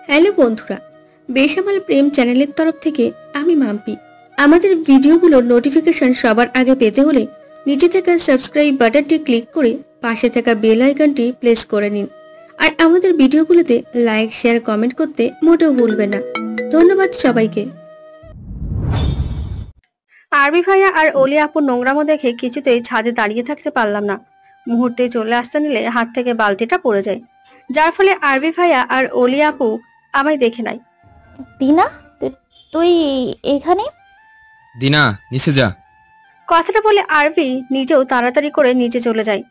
Hello বন্ধুরা, বেসামাল প্রেম চ্যানেলের তরফ থেকে আমি মাম্পি। আমাদের ভিডিওগুলোর নোটিফিকেশন সবার আগে পেতে হলে নিচে থাকা সাবস্ক্রাইব বাটনটি ক্লিক করে পাশে থাকা বেল আইকনটি প্রেস করে নিন। আর আমাদের ভিডিওগুলোতে লাইক, শেয়ার, কমেন্ট করতে মোটেও ভুলবেন না। ধন্যবাদ সবাইকে। আরবি ভাইয়া আর অলি আপুর নোংরামো দেখে কিছুতেই ছাদে দাঁড়িয়ে থাকতে পারলাম না। মুহূর্তে চলে আসতে নিলে হাত থেকে বালতিটা পড়ে যায়, যার ফলে আরবি ভাইয়া আর অলি আপু আমায় দেখে নাই। দিনা, তুই এখানে? দিনা, নিচে যা। কথাটা বলে আরবি নিজেও তাড়াতাড়ি করে নিচে চলে যায়।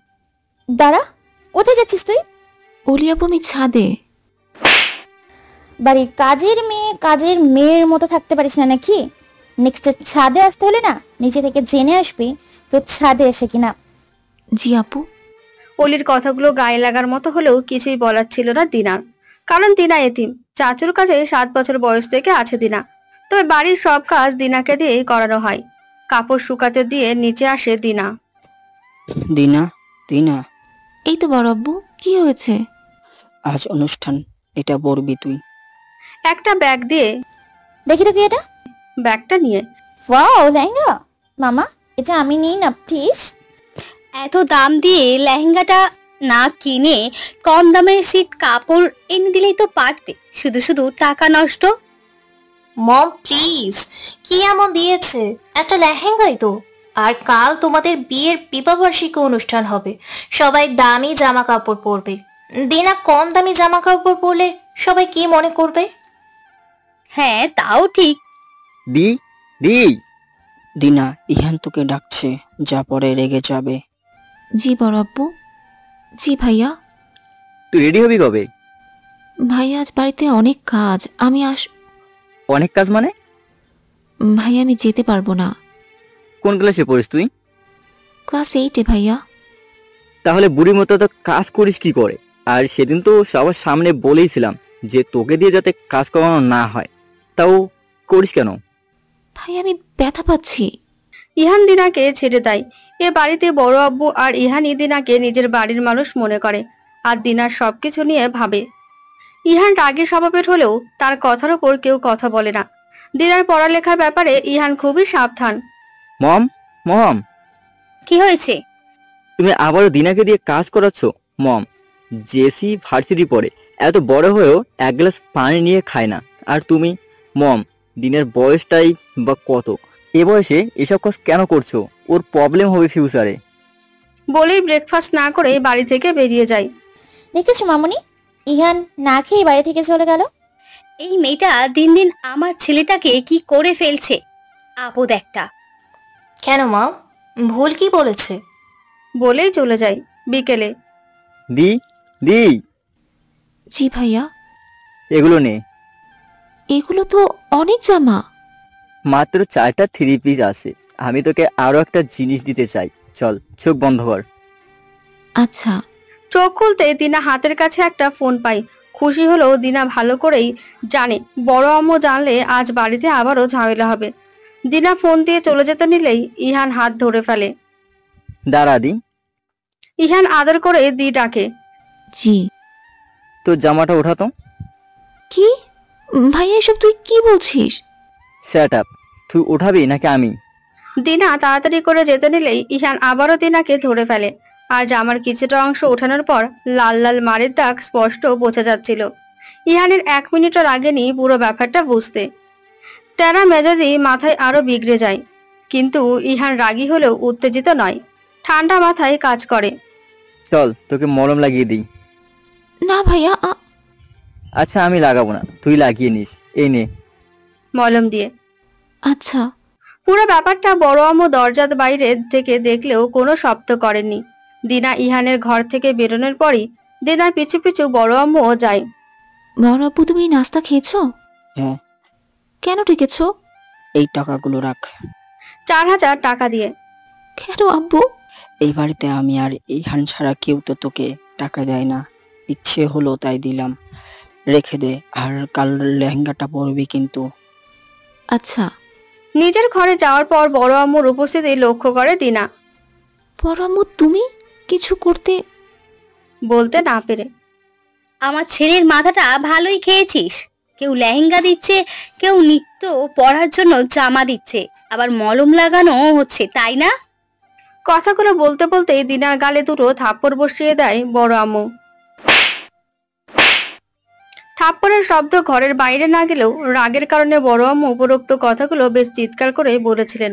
দাঁড়া, কোথায় যাচ্ছিস তুই? অলি আপু, আমি ছাদে। বাড়ির কাজের মেয়ের মতো থাকতে পারিস না নাকি? নেক্সট ছাদে আসতে হলে না নিচে থেকে জেনে আসবি তো ছাদে এসে কিনা। জি আপু। অলির কথাগুলো গায়ে লাগার মতো হলেও কিছুই বলার ছিল না দিনার, কারণ দিনা এতিম। চাচুর কাছে 7 বছর বয়স থেকে আছে দিনা, তবে বাড়ির সব কাজ দিনাকে দিয়েই করানো হয়। কাপড় শুকাতে দিয়ে নিচে আসে দিনা। দিনা, দিনা, এই তো বড় আব্বু, কি হয়েছে? আজ অনুষ্ঠান, এটা বলবি তুই। একটা ব্যাগ দিয়ে দেখি তো কি এটা। ব্যাগটা নিয়ে, ওয়াও, লেহেঙ্গা। মামা, এটা আমি নিই না প্লিজ। এত দাম দিয়ে লেহেঙ্গাটা না কিনে কম দামে সিট কাপড় এনে দিলেই তো পারতে, শুধু শুধু টাকা নষ্ট। মম প্লিজ, কি এমন দিয়েছে? একটা লেহেঙ্গাই তো। আর কাল তোমাদের বিয়ের বিবাহবার্ষিকী অনুষ্ঠান হবে, সবাই দামি জামা কাপড় পরবে। দিনা কম দামি জামা কাপড় পরলে সবাই কি মনে করবে? হ্যাঁ, তাও ঠিক। দি দি দিনা, ইহান তোকে ডাকছে, যা পরে রেগে যাবে। জি বড় আব্বু। জি ভাইয়া। তুই রেডি হবি কবে? ভাইয়া, আজ বাড়িতে অনেক কাজ, আমি অনেক কাজ মানে? ভাইয়া, আমি যেতে পারবো না। কোন ক্লাসে পড়িস তুই? ক্লাস 8-এ ভাইয়া। তাহলে বুড়ির মতো তো কাজ করিস কি করে? আর সেদিন তো সবার সামনে বলেইছিলাম যে তোকে দিয়ে যাতে কাজ করানো না হয়, তাও করিস কেন? ভাইয়া, আমি ব্যথা পাচ্ছি। ইহান দিনাকে ছেড়ে দেয়। এ বাড়িতে বড় আব্বু আর ইহানই দিনাকে নিজের বাড়ির মানুষ মনে করে আর দিনার সবকিছু নিয়ে ভাবে। ইহান রাগী স্বভাবের হলেও তার কথার উপর কেউ কথা বলে না। দিনার পড়ালেখার ব্যাপারে ইহান খুবই সাবধান। মম, মম, কি হয়েছে? তুমি আবারও দিনাকে দিয়ে কাজ করাচ্ছ? মম, জেসি ভার্সিটি পড়ে, এত বড় হয়েও এক গ্লাস পানি নিয়ে খায় না, আর তুমি? মম, দিনের বয়সটাই বা কত? এ বয়সে এসব কাজ কেন করছো? ওর প্রবলেম হবে ফিউচারে। বলেই ব্রেকফাস্ট না করে বাড়ি থেকে বেরিয়ে যায়। দেখেছো মামুনি, ইহান না খেয়ে বাড়ি থেকে চলে গেল। এই মেয়েটা দিন দিন আমার ছেলেটাকে কি করে ফেলছে। আপদ একটা। কেন মা, ভুল কি বলেছে? বলেই চলে যায়। বিকেলে, দি দি জি ভাইয়া। এগুলো নে। এগুলো তো অনেক জামা। মাত্র 4টা 3 পিস আছে। আমি তোকে আরো একটা জিনিস দিতে চাই, চল, চোখ বন্ধ কর। আচ্ছা। চোখ খুলতে দিনা হাতের কাছে একটা ফোন পাই। খুশি হলেও দিনা ভালো করেই জানে বড় আম্মু জানলে আজ বাড়িতে আবারও ঝামেলা হবে। দিনা ফোন দিয়ে চলে যেতে নিলেই ইহান হাত ধরে ফেলে। দাঁড়া দি। ইহান আদর করে দি ডাকে। জি। তোর জামাটা ওঠাতো। কি ভাইয়া, এসব তুই কি বলছিস? Shut up. তুই উঠাবি নাকি আমি? দিনা তাড়াতাড়ি করে যেতে নিলেই ইহান আবারও দিনাকে ধরে ফেলে। আর জামার কিছুটা অংশ ওঠানোর পর লাল লাল মারের দাগ স্পষ্ট বোঝা যাচ্ছিল। ইহানের 1 মিনিটও লাগেনি পুরো ব্যাপারটা বুঝতে। তেরা মেজাজি মাথায় আরো বিগড়ে যায়, কিন্তু ইহান রাগী হলেও উত্তেজিত নয়, ঠান্ডা মাথায় কাজ করে। চল, তোকে মলম লাগিয়ে দিই। না ভাইয়া। আচ্ছা, আমি লাগাবো না, তুই লাগিয়ে নিস। এই নে। মলম দিয়ে। আচ্ছা। পুরো ব্যাপারটা বড় আম্মু দরজার বাইরে থেকে দেখলেও কোনো শব্দ করেননি। দিনা ইহানের ঘর থেকে বেরোনোর পরই দিনার পিছু পিছু বড় আম্মুও যায়। বড় আব্বু, তুমি নাস্তা খেয়েছো? হ্যাঁ। কেন ডেকেছো? এই টাকাগুলো রাখ। 4000 টাকা দিয়ে। কেন আব্বু? এই বাড়িতে আমি আর ইহান ছাড়া কেউ তো তোকে টাকা দেয় না, ইচ্ছে হলো তাই দিলাম। রেখে দে, আর কাল লেহেঙ্গাটা পরবি কিন্তু। আচ্ছা। নিজের ঘরে যাওয়ার পর বড় আম্মুর উপস্থিতি লক্ষ্য করে দিনা। বড় আম্মু, তুমি কিছু করতে? বলতে না পেরে আমার ছেলের মাথাটা ভালোই খেয়েছিস। কেউ লেহেঙ্গা দিচ্ছে, কেউ নিত্য পরার জন্য জামা দিচ্ছে, আবার মলম লাগানো হচ্ছে, তাই না? কথাগুলো বলতে বলতেই দিনার গালে দুটো থাপ্পড় বসিয়ে দেয় বড় আম্মু। থাপ্পড়ের শব্দ ঘরের বাইরে না গেলেও রাগের কারণে বড় আম্মু উপরোক্ত কথাগুলো বেশ চিৎকার করে বলেছিলেন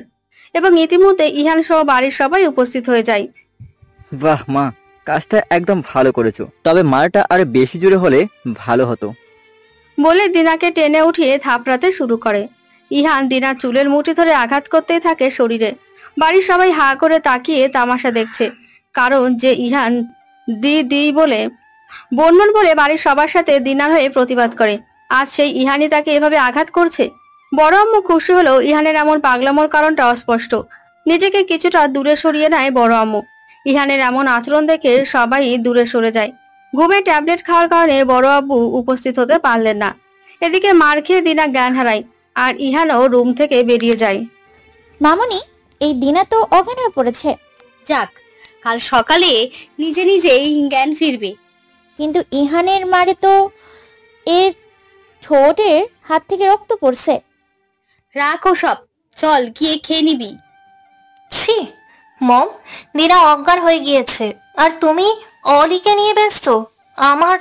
এবং ইতিমধ্যে ইহান সহ বাড়ির সবাই উপস্থিত হয়ে যায়। বাহ মা, কাজটা একদম ভালো করেছো, তবে মারটা আর বেশি জোরে হলে ভালো হতো। বলে দিনাকে টেনে উঠিয়ে থাপড়াতে শুরু করে। ইহান দিনার চুলের মুঠি ধরে আঘাত করতেই থাকে শরীরে। বাড়ির সবাই হা করে তাকিয়ে তামাশা দেখছে, কারণ যে ইহান দি বলে বনমন বলে বাড়ির সবার সাথে দিনার হয়ে প্রতিবাদ করে, আজ সেই ইহানই তাকে এভাবে আঘাত করছে। বড় আম্মু খুশি হলেও ইহানের এমন পাগলামোর কারণটা অস্পষ্ট। নিজেকে কিছুটা দূরে সরিয়ে নেয় বড় আম্মু। ইহানের এমন আচরণ দেখে সবাই দূরে সরে যায়। ঘুমে ট্যাবলেট খাওয়ার কারণে বড় আব্বু উপস্থিত হতে পারলেন না। এদিকে মার খেয়ে দিনা জ্ঞান হারায় আর ইহানও রুম থেকে বেরিয়ে যায়। মামুনি, এই দিনা তো অজ্ঞান হয়ে পড়েছে। যাক, কাল সকালে নিজে নিজেই জ্ঞান ফিরবে। কিন্তু ইহানের মারে তো এর ঠোঁটের হাত থেকে রক্ত পড়ছে। রাখো সব, চল গিয়ে খেয়ে নিবি। ছি মম, দিনা অজ্ঞান হয়ে গিয়েছে আর তুমি অলিকে নিয়ে ব্যস্ত। আমার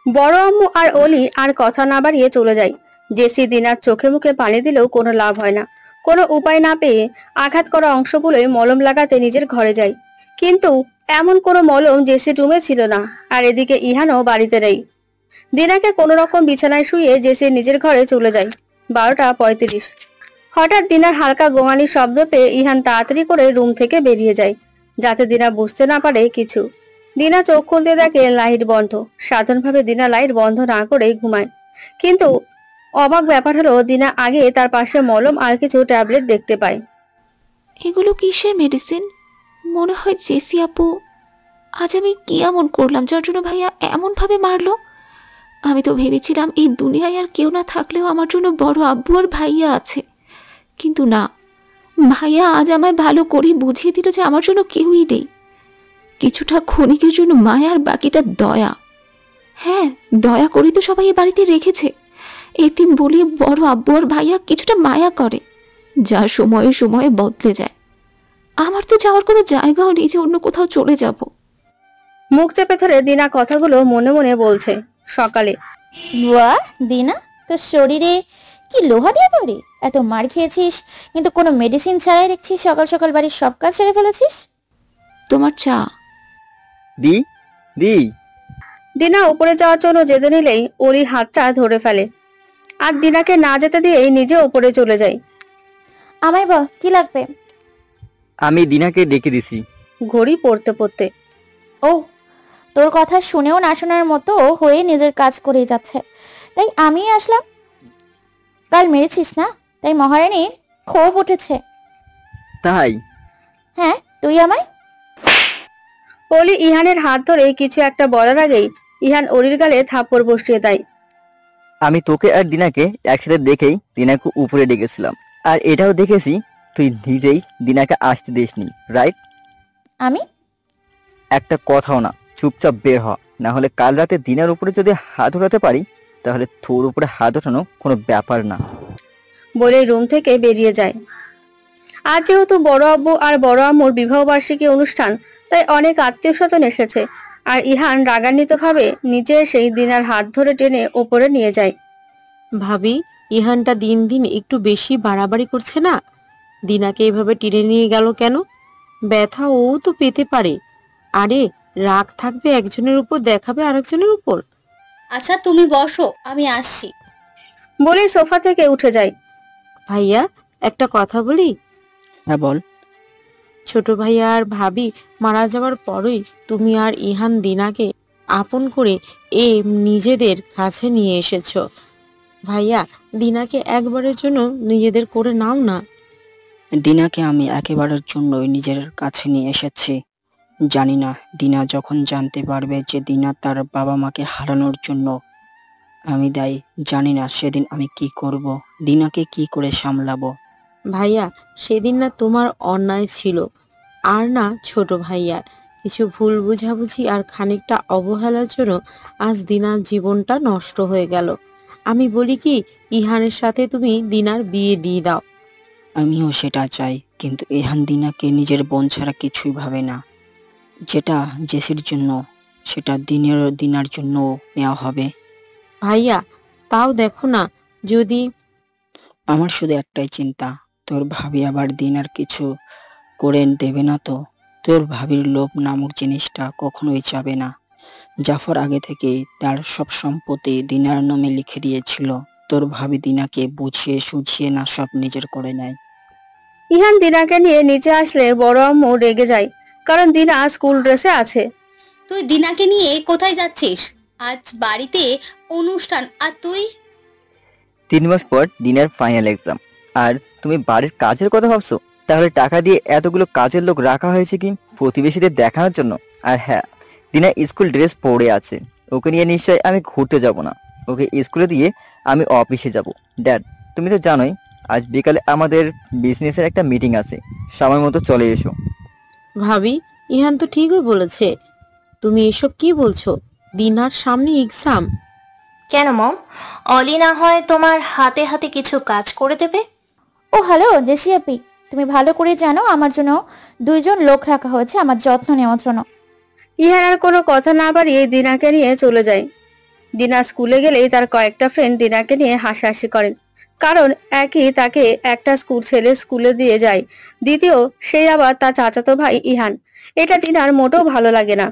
বড় আম্মু আর অলি আর কথা না বাড়িয়ে চলে যায়। জেসি দিনার চোখে মুখে পানি দিলেও কোনো লাভ হয় না। কোনো উপায় না পেয়ে আঘাত করা অংশগুলোয় মলম লাগাতে নিজের ঘরে যায়, কিন্তু এমন কোনো মলম জেসি রুমে ছিল না। আর এদিকে ইহানও বাড়িতে নেই। দিনাকে কোনো রকম বিছানায় শুয়ে জেসি নিজের ঘরে চলে যায়। 12:35। হঠাৎ দিনার হালকা গোঙানির শব্দ পেয়ে ইহান তাড়াতাড়ি করে রুম থেকে বেরিয়ে যায়, যাতে দিনা বুঝতে না পারে কিছু। দিনা চোখ খুলতে দেখে লাইট বন্ধ। সাধারণভাবে দিনা লাইট বন্ধ না করে ঘুমায়, কিন্তু অবাক ব্যাপার হলো দিনা আগে তার পাশে মলম আর কিছু ট্যাবলেট দেখতে পায়। এগুলো কিসের মেডিসিন? মনে হয় জেসি আপু। আজ আমি কি এমন করলাম যার জন্য ভাইয়া এমন ভাবে মারলো? আমি তো ভেবেছিলাম এই দুনিয়ায় আর কেউ না থাকলেও আমার জন্য বড় আব্বু আর ভাইয়া আছে, কিন্তু না, ভাইয়া আজ আমায় ভালো করে বুঝিয়ে দিল যে আমার জন্য কেউই নেই। কিছুটা ক্ষণিকের জন্য মায়া আর বাকিটা দয়া। হ্যাঁ, দয়া করে তো সবাই এ বাড়িতে রেখেছে। এতিম বলে বড় আব্বু আর ভাইয়া কিছুটা মায়া করে, যা সময়ে সময়ে বদলে যায়। আমার তো যাওয়ার কোনো জায়গাও নেই যে অন্য কোথাও চলে যাব। মুখ চেপে ধরে দিনা কথাগুলো মনে মনে বলছে। সকালে, বাহ দিনা, তোর শরীরে কি লোহা দিয়ে তৈরি? এত মার খেয়েছিস কিন্তু কোনো মেডিসিন ছাড়াই দেখছিস সকাল সকাল বাড়ির সব কাজ সেরে ফেলেছিস। তোমার চা। দি দি দিনা উপরে যাওয়ার জন্য যেতে নিলেই ওরই হাতটা ধরে ফেলে আর দিনাকে না যেতে দিয়েই নিজে উপরে চলে যায়। আমায় বল কি লাগবে? আমি দিনাকে ডেকে দিছি। ঘড়ি পড়তে পড়তে, ও, তোর কথা শুনেও না শোনার মতো হয়ে নিজের কাজ করেই যাচ্ছে, তাই আমি আসলাম। কাল মেরেছিস না, তাই মহারানীর ক্ষোভ উঠেছে। তাই? হ্যাঁ, তুই আমায়। অলি ইহানের হাত ধরে কিছু একটা বলার আগেই ইহান অলির গালে থাপ্পড় বসিয়ে দেয়। আমি তোকে আর দিনাকে একসাথে দেখেই দিনাকে উপরে ডেকেছিলাম, আর এটাও দেখেছি তুই নিজেই দিনাকে আসতে দিসনি, রাইট? আমি একটা কথাও না, চুপচাপ বের হ, না হলে কাল রাতে দিনের উপরে যদি হাত উঠাতে পারি তাহলে তোর উপরে হাত ওঠানো কোনো ব্যাপার না। বলে রুম থেকে বেরিয়ে যায়। আজ যেহেতু বড় আব্বু আর বড় আম্মুর বিবাহ বার্ষিকী অনুষ্ঠান, তাই অনেক আত্মীয় স্বজন এসেছে। আর ইহান রাগান্বিত ভাবে নিচে এসেই দিনার হাত ধরে টেনে ওপরে নিয়ে যায়। ভাবি, ইহানটা দিন দিন একটু বেশি বাড়াবাড়ি করছে না? দিনাকে এভাবে টেনে নিয়ে গেল কেন? ব্যথা ও তো পেতে পারে। আরে রাগ থাকবে একজনের উপর, দেখাবে আরেকজনের উপর। আচ্ছা তুমি বসো, আমি আসছি। বলে সোফা থেকে উঠে যায়। ভাইয়া, একটা কথা বলি। হ্যাঁ বল। ছোট ভাইয়া আর ভাবি মারা যাওয়ার পরই তুমি আর ইহান দিনাকে আপন করে নিজেদের কাছে নিয়ে এসেছো। ভাইয়া, দিনাকে একবারের জন্য নিজেদের করে নাও না। দিনাকে আমি একেবারের জন্যই নিজের কাছে নিয়ে এসেছি। জানি না দিনা যখন জানতে পারবে যে দিনা তার বাবা মাকে হারানোর জন্য আমি দায়ী, জানি না সেদিন আমি কি করব, দিনাকে কি করে সামলাবো। ভাইয়া, সেদিন না তোমার অন্যায় ছিল আর না ছোট ভাইয়ার, কিছু ভুল বুঝাবুঝি আর খানিকটা অবহেলার জন্য আজ দিনার জীবনটা নষ্ট হয়ে গেল। আমি বলি কি, ইহানের সাথে তুমি দিনার বিয়ে দিয়ে দাও। আমিও সেটা চাই, কিন্তু ইহান দিনাকে নিজের বোন ছাড়া কিছুই ভাবে না। যেটা জেসির জন্য সেটা দিনার জন্য নেওয়া হবে। ভাইয়া, তাও দেখো না, যদি আমার শুধু একটাই চিন্তা, তোর ভাবি আবার দিনার কিছু করে দেবে না তো? তোর ভাবির লোভ নামক জিনিসটা কখনোই যাবে না। জাফর আগে থেকেই তার সব সম্পত্তি দিনার নামে লিখে দিয়েছিল। তোর ভাবি দিনাকে বুঝিয়ে সুঝিয়ে না সব নিজের করে নেয়। ইহান দিনাকে নিয়ে নিচে আসলে বড় আম্মু রেগে যায়, কারণ দিনা স্কুল ড্রেসে আছে। তুই দিনাকে নিয়ে কোথায় যাচ্ছিস? আজ বাড়িতে অনুষ্ঠান, আর তুই? 3 মাস পর দিনের ফাইনাল এক্সাম, আর তুমি বাড়ির কাজের কথা ভাবছো? তাহলে টাকা দিয়ে এতগুলো কাজের লোক রাখা হয়েছে কি প্রতিবেশীদের দেখানোর জন্য? আর হ্যাঁ, দিনা স্কুল ড্রেস পরে আছে, ওকে নিয়ে নিশ্চয় আমি ঘুরতে যাব না। ওকে স্কুলে দিয়ে আমি অফিসে যাব। ড্যাড, তুমি তো জানোই আজ বিকালে আমাদের বিজনেসের একটা মিটিং আছে, সময় মতো চলে এসো। ভাবি, ইহান তো ঠিকই বলেছে। তুমি এসব কি বলছো? দিনার সামনে এক্সাম। কেন মম? অলি না হয় তোমার হাতে হাতে কিছু কাজ করে দেবে? ও হ্যালো জেসি আপি, তুমি ভালো করে জানো আমার জন্য 2 জন লোক রাখা হয়েছে আমার যত্ন নেওয়ার জন্য। ইহান আর কোনো কথা না বাড়িয়ে দিনাকে নিয়ে চলে যায়। দিনা স্কুলে গেলেই তার কয়েকটা ফ্রেন্ড দিনাকে নিয়ে হাসাহাসি করেন, কারণ একই তাকে একটা ছেলে স্কুলে দিয়ে যায়, দ্বিতীয় সেই আবার তার চাচাতো ভাই ইহান। এটা দিনার মোটেও ভালো লাগে না।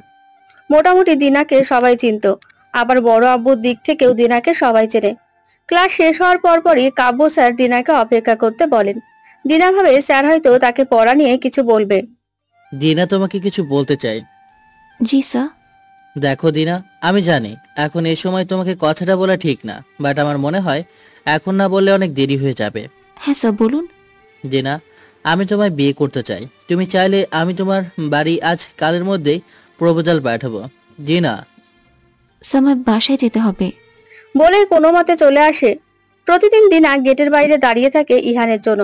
মোটামুটি দিনাকে সবাই চিনত, আবার বড় আব্বুর দিক থেকেও দিনাকে সবাই চেনে। ক্লাস শেষ হওয়ার পরপরই কাব্য স্যার দিনাকে অপেক্ষা করতে বলেন। দিনা ভাবে স্যার হয়তো তাকে পড়া নিয়ে কিছু বলবে। দিনা তোমাকে কিছু বলতে চাই। জি স্যার। দেখো দিনা, আমি জানি এখন এই সময় তোমাকে কথাটা বলা ঠিক না, বাট আমার মনে হয় এখন না বললে অনেক দেরি হয়ে যাবে। হ্যাঁ স্যার, বলুন। দিনা, আমি তোমায় বিয়ে করতে চাই। তুমি চাইলে আমি তোমার বাড়ি আজ কালের মধ্যেই প্রপোজাল পাঠাবো। দিনা। স্যার, আমার বাসায় যেতে হবে। বলে কোনো মতে চলে আসে। প্রতিদিন দিনা গেটের বাইরে দাঁড়িয়ে থাকে ইহানের জন্য।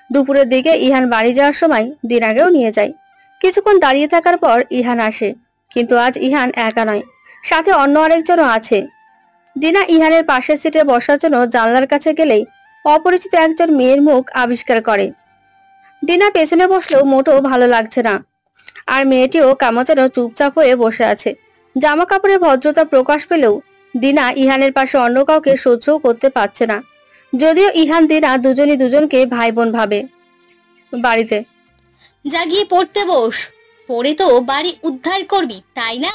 দুপুরের দিকে ইহান বাড়ি যাওয়ার সময় দিনাকেও নিয়ে যায়। কিছুক্ষণ দাঁড়িয়ে থাকার পর ইহান আসে, কিন্তু আজ ইহান একা নয়, সাথে অন্য আরেকজনও আছে। দিনা ইহানের পাশের সিটে বসার জন্য জানলার কাছে গেলেই অপরিচিত একজন মেয়ের মুখ আবিষ্কার করে। দিনা পেছনে বসলেও মোটেও ভালো লাগছে না, আর মেয়েটিও কেমন যেন চুপচাপ হয়ে বসে আছে। জামা কাপড়ে ভদ্রতা প্রকাশ পেলেও দিনা ইহানের পাশে অন্য কাউকে সহ্য করতে পারছে না, যদিও ইহান দিনা দুজনই দুজনকে ভাই বোন ভাবে। বাড়িতে যা গিয়ে পড়তে বস, পড়ে তো বাড়ি উদ্ধার করবি, তাই না?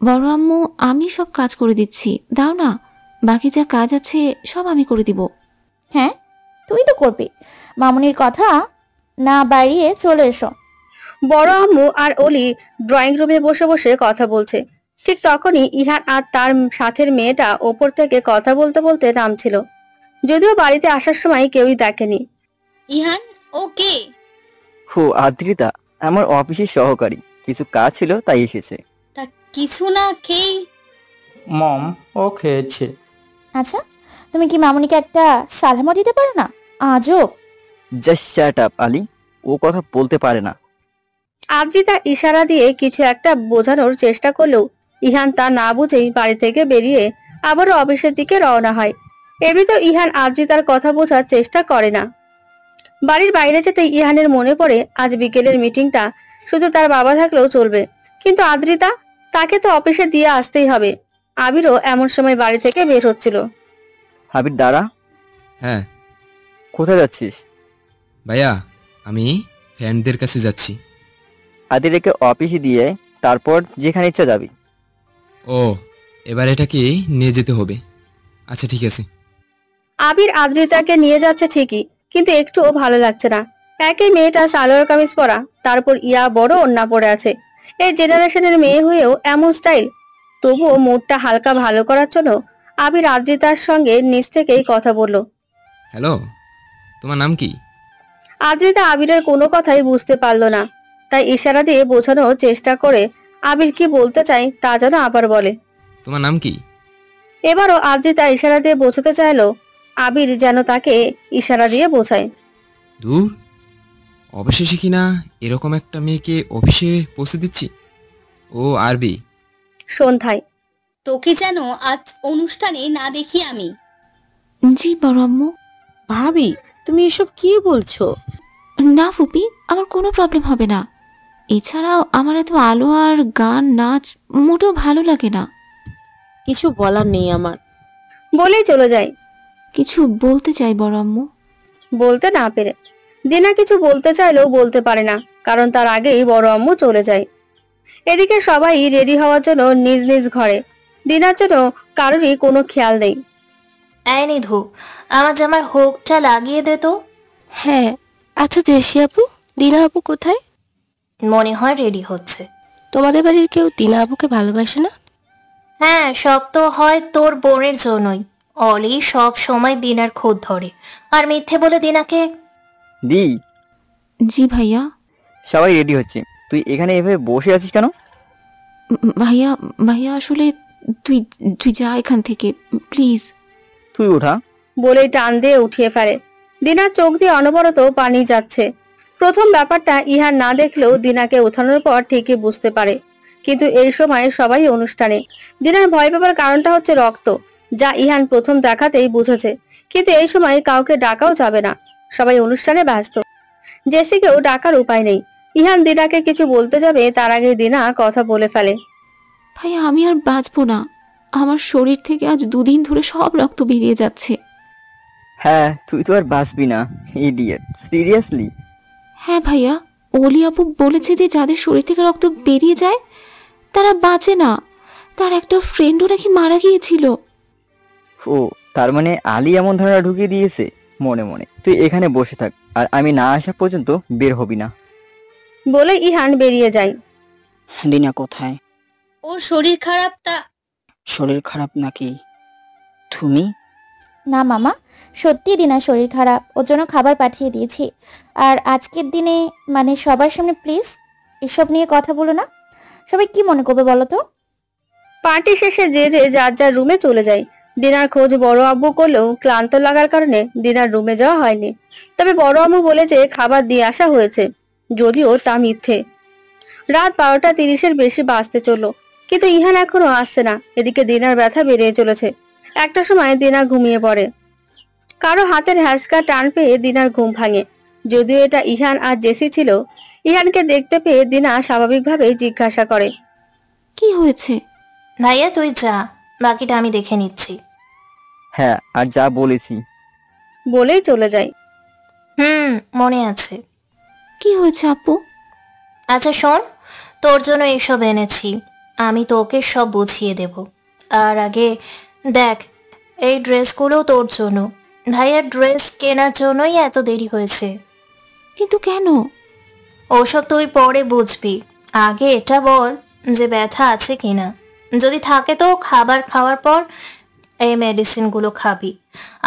বড় আম্মু, আমি সব কাজ করে দিচ্ছি, দাও না। বাকি যা কাজ আছে সব আমি করে দিব। হ্যাঁ, তুই তো করবি। মামুনির কথা না বাড়িয়ে চলে এসো। বড় আম্মু আর অলি ড্রয়িং রুমে বসে বসে কথা বলছে। ঠিক তখনই ইহান আর তার সাথের মেয়েটা ওপর থেকে কথা বলতে বলতে নামছিল, যদিও বাড়িতে আসার সময় কেউই দেখেনি। ইহান, ওকে। হো, আদ্রিতা আমার অফিসের সহকারী, কিছু কাজ ছিল তাই এসেছে। তা কিছু না খেয়ে? মম, ও খেয়েছে। আচ্ছা, তুমি কি মামুনিকে একটা সালামও দিতে পারো না? আজও। জাস্ট শাট আপ আলী, ও কথা বলতে পারে না। আদ্রিতা ইশারা দিয়ে কিছু একটা বোঝানোর চেষ্টা করলেও ইহান তা না বুঝেই বাড়ি থেকে বেরিয়ে আবারও অফিসের দিকে রওনা হয়। এমনিতেও ইহান আদ্রিতার কথা বোঝার চেষ্টা করে না। বাড়ির বাইরে যেতেই ইহানের মনে পড়ে আজ বিকেলের মিটিংটা শুধু তার বাবা থাকলেও চলবে, কিন্তু আদ্রিতা, তাকে তো অফিসে দিয়ে আসতেই হবে। আবিরও এমন সময় বাড়ি থেকে বের হচ্ছিল। হাবির, দাঁড়া। হ্যাঁ কোথায় যাচ্ছিস? ভাইয়া, আমি ফ্রেন্ডদের কাছে যাচ্ছি। আদিরেকে অফিসে দিয়ে তারপর যেখানে ইচ্ছা যাবি। ও, এবার এটাকে নিয়ে যেতে হবে। আচ্ছা ঠিক আছে। আবির আদ্রিতাকে নিয়ে যাচ্ছে ঠিকই, কিন্তু একটুও ভালো লাগছে না। একই মেয়েটা সালোয়ার কামিজ পরা, তারপর ইয়া বড় ওড়না পরে আছে। এই জেনারেশনের মেয়ে হয়েও এমন স্টাইল। তবুও মুডটা হালকা ভালো করার জন্য আবির আদ্রিতার সঙ্গে নিচ থেকেই কথা বলল। হ্যালো, তোমার নাম কি? আদ্রিতা আবিরের কোনো কথাই বুঝতে পারলো না, তাই ইশারা দিয়ে বোঝানোর চেষ্টা করে আবির কি বলতে চায় তা যেন আবার বলে। তোমার নাম কি? এবারও আদ্রিতা ইশারা দিয়ে বোঝাতে চাইলো, আবির যেন তাকে ইশারা দিয়ে বোঝায়। দূর, অবশেষে কিনা এরকম একটা মেয়েকে অফিসে পৌঁছে দিচ্ছি। ও আরবি। সন্ধ্যায় তোকে যেন আজ অনুষ্ঠানে না দেখি আমি। জি বড় আম্মু। ভাবি, তুমি এসব কি বলছো? না ফুপি, আমার কোনো প্রবলেম হবে না। এছাড়াও আমার এত আলো আর গান নাচ মোটেও ভালো লাগে না। কিছু বলার নেই আমার। বলেই চলে যায়। কিছু বলতে চাই বড় আম্মু। বলতে না পেরে দিনা কিছু বলতে চাইলেও বলতে পারে না, কারণ তার আগেই বড় আম্মু চলে যায়। এদিকে সবাই রেডি হওয়ার জন্য নিজ নিজ ঘরে। দিনার জন্য কারোরই কোনো খেয়াল নেই। এই নিধু, আমার জামার হুকটা লাগিয়ে দে তো। হ্যাঁ, আচ্ছা জেসি আপু, দিনা আপু কোথায়? মনে হয় রেডি হচ্ছে। তোমাদের বাড়ির কেউ দিনা আপুকে ভালোবাসে না? হ্যাঁ, সব তো হয় তোর বোনের জন্যই। অলি সব সময় দিনার খোঁজ ধরে আর মিথ্যে বলে দিনাকে। দি, জি ভাইয়া। সবাই রেডি হচ্ছে, তুই এখানে এভাবে বসে আছিস কেন? ভাইয়া ভাইয়া আসলে তুই তুই যা এখান থেকে প্লিজ। তুই ওঠা। বলেই টান দিয়ে উঠিয়ে ফেলে। দিনার চোখ দিয়ে অনবরত পানি যাচ্ছে। প্রথম ব্যাপারটা ইহান না দেখলেও দিনাকে ওঠানোর পর ঠিকই বুঝতে পারে, কিন্তু এই সময় সবাই অনুষ্ঠানে। দিনার ভয় পাবার কারণটা হচ্ছে রক্ত, যা ইহান প্রথম দেখাতেই বুঝেছে। কিন্তু এই সময় কাউকে ডাকাও যাবে না, সবাই অনুষ্ঠানে ব্যস্ত। জেসিকেও ডাকার উপায় নেই। ইহান দিনাকে কিছু বলতে যাবে, তার আগে দিনা কথা বলে ফেলে। ভাইয়া আমি আর বাঁচবো না, আমার শরীর থেকে আজ 2 দিন ধরে সব রক্ত বেরিয়ে যাচ্ছে। হ্যাঁ, তুই তো আর বাঁচবি না, ইডিয়েট। সিরিয়াসলি? হ্যাঁ ভাইয়া, অলি আপু বলেছে যে যাদের শরীর থেকে রক্ত বেরিয়ে যায় তারা বাঁচে না। তার একটা ফ্রেন্ডও নাকি মারা গিয়েছিল। ও, তার মানে আলী এমন ধারণা ঢুকিয়ে দিয়েছে মনে মনে। তুই এখানে বসে থাক, আর আমি না আসা পর্যন্ত বের হবি না। বলে ইহান বেরিয়ে যায়। দিনা কোথায়? ওর শরীর খারাপ। তা শরীর খারাপ নাকি? তুমি? না মামা, সত্যি দিনার শরীর খারাপ, ওর জন্য খাবার পাঠিয়ে দিয়েছি। আর আজকের দিনে মানে সবার সামনে প্লিজ এসব নিয়ে কথা বলো না। সবাই কি মনে করবে বলো তো? পার্টি শেষে যে যে যার যার রুমে চলে যায়। দিনার খোঁজ বড় আব্বু করলেও ক্লান্ত লাগার কারণে দিনার রুমে যাওয়া হয়নি। তবে বড় আম্মু বলে যে খাবার দিয়ে আসা হয়েছে, যদিও তা মিথ্যে। রাত 12:30-এর বেশি বাজতে চললো, কিন্তু ইহান এখনো আসছে না। এদিকে দিনার ব্যথা বেড়ে চলেছে। একটা সময় দিনা ঘুমিয়ে পড়ে। কারো হাতের হ্যাঁচকা টান পেয়ে দিনার ঘুম ভাঙে। যদিও এটা ইহান আর জেসি ছিল। ইহানকে দেখতে পেয়ে দিনা স্বাভাবিকভাবে জিজ্ঞাসা করে, কি হয়েছে? ভাইয়া তুই যা, বাকিটা আমি দেখে নিচ্ছি। হ্যাঁ, আর যা বলেছি। বলেই চলে যায়। মনে আছে। কি হয়েছে আপু? আচ্ছা শোন, তোর জন্য এসব এনেছি, আমি তোকে সব বুঝিয়ে দেব। আর আগে দেখ, এই ড্রেসগুলো তোর জন্য। ভাইয়ার ড্রেস কেনার জন্যই এত দেরি হয়েছে। কিন্তু কেন? ওসব তুই পরে বুঝবি, আগে এটা বল যে ব্যথা আছে কিনা। যদি থাকে তো খাবার খাওয়ার পর এই মেডিসিনগুলো খাবি।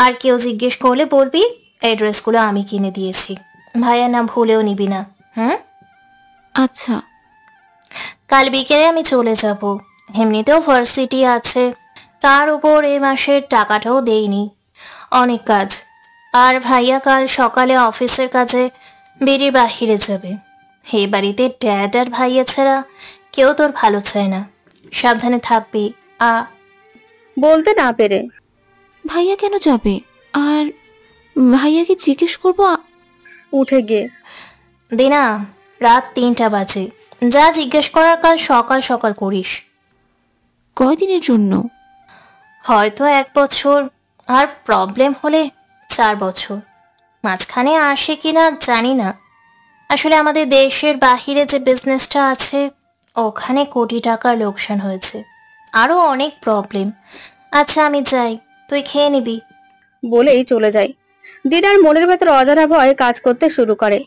আর কেউ জিজ্ঞেস করলে বলবি এই ড্রেসগুলো আমি কিনে দিয়েছি। ভাইয়া না ভুলেও নিবি না। আচ্ছা। কাল বিকেলে আমি চলে যাব। এমনিতেও ভার্সিটি আছে, তার উপর এই মাসের টাকাটাও দেইনি, অনেক কাজ। আর ভাইয়া কাল সকালে অফিসের কাজে বেরিয়ে বাহিরে যাবে। এই বাড়িতে ড্যাড আর ভাইয়া ছাড়া কেউ তোর ভালো চায় না। সাবধানে থাকবি। বলতে না পেরে ভাইয়া কেন যাবে? আর ভাইয়াকে জিজ্ঞেস করবো। উঠে গিয়ে, দিনা, রাত 3টা বাজে, যা জিজ্ঞেস করার কাজ সকাল সকাল করিস। কয়দিনের জন্য? হয়তো 1 বছর, আর প্রবলেম হলে 4 বছর। মাঝখানে আসে কিনা জানি না। আসলে আমাদের দেশের বাহিরে যে বিজনেসটা আছে ওখানে কোটি টাকার লোকসান হয়েছে, আরও অনেক প্রবলেম। আচ্ছা আমি যাই, তুই খেয়ে নিবি। বলেই চলে যায়। দিনার মনের ভেতর অজানা ভয় কাজ করতে শুরু করে।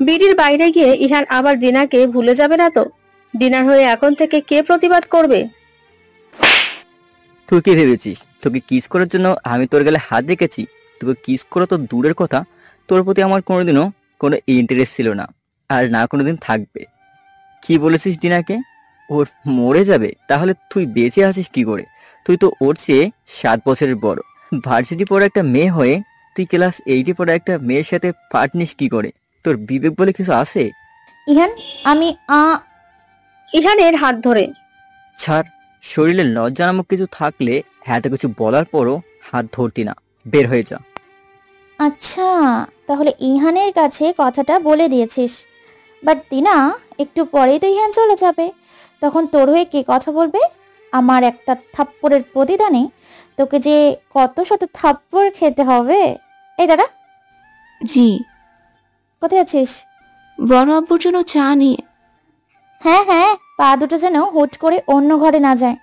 বিড়ির বাইরে গিয়ে ইহান আবার দিনাকে ভুলে যাবে না তো? দিনার হয়ে এখন থেকে কে প্রতিবাদ করবে? তুই কি ভেবেছিস তোকে কিস করার জন্য আমি তোর গালে হাত রেখেছি? তোকে কিস করা তো দূরের কথা, তোর প্রতি আমার কোনোদিনও কোনো ইন্টারেস্ট ছিল না, আর না কোনোদিন থাকবে। কি বলেছিস দিনাকে? ওর মরে যাবে? তাহলে তুই বেঁচে আছিস কি করে? তুই তো ওর চেয়ে 7 বছরের বড়। ভার্সিটি পড়া একটা মেয়ে হয়ে তুই ক্লাস 8-এ পড়া একটা মেয়ের সাথে পার্ট নিস কি করে? তোর বিবেক বলে কিছু আছে? ইহান, আমি ইহানের হাত ধরে। ছাড়, শরীরে লজ্জা নামক কিছু থাকলে এত কিছু বলার পরও হাত ধরতি না, বের হয়ে যা। আচ্ছা, তাহলে ইহানের কাছে কথাটা বলে দিয়েছিস। বাট দিনা, একটু পরেই তো ইহান চলে যাবে, তখন তোর হয়ে কে কথা বলবে? আমার একটা থাপ্পড়ের প্রতিদানে তোকে যে কত শত থাপ্পড় খেতে হবে। এই দাদা। জি। কোথায় আছিস? বড় আব্বুর জন্য চা নিয়ে। হ্যাঁ হ্যাঁ, পা দুটো যেন হুট করে অন্য ঘরে না যায়।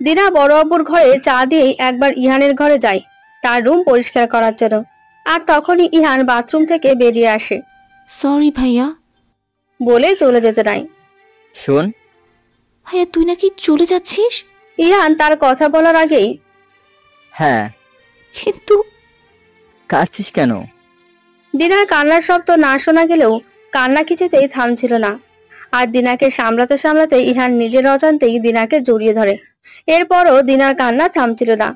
দিনা বড় আব্বুর ঘরে চা দিয়েই একবার ইহানের ঘরে যায় তার রুম পরিষ্কার করার জন্য। আর তখনই ইহান বাথরুম থেকে বেরিয়ে আসে। সরি ভাইয়া বলে চলে যেতে নাই। শোন ভাইয়া, তুই নাকি চলে যাচ্ছিস? ইহান তার কথা বলার আগেই, হ্যাঁ। কিন্তু কাঁদছিস কেন? দিনার কান্নার শব্দ না শোনা গেলেও কান্না কিছুতেই থামছিল না। আর দিনাকে সামলাতে সামলাতে ইহান নিজের অজান্তেই দিনাকে জড়িয়ে ধরে। এরপরও দিনার কান্না থামছিল না।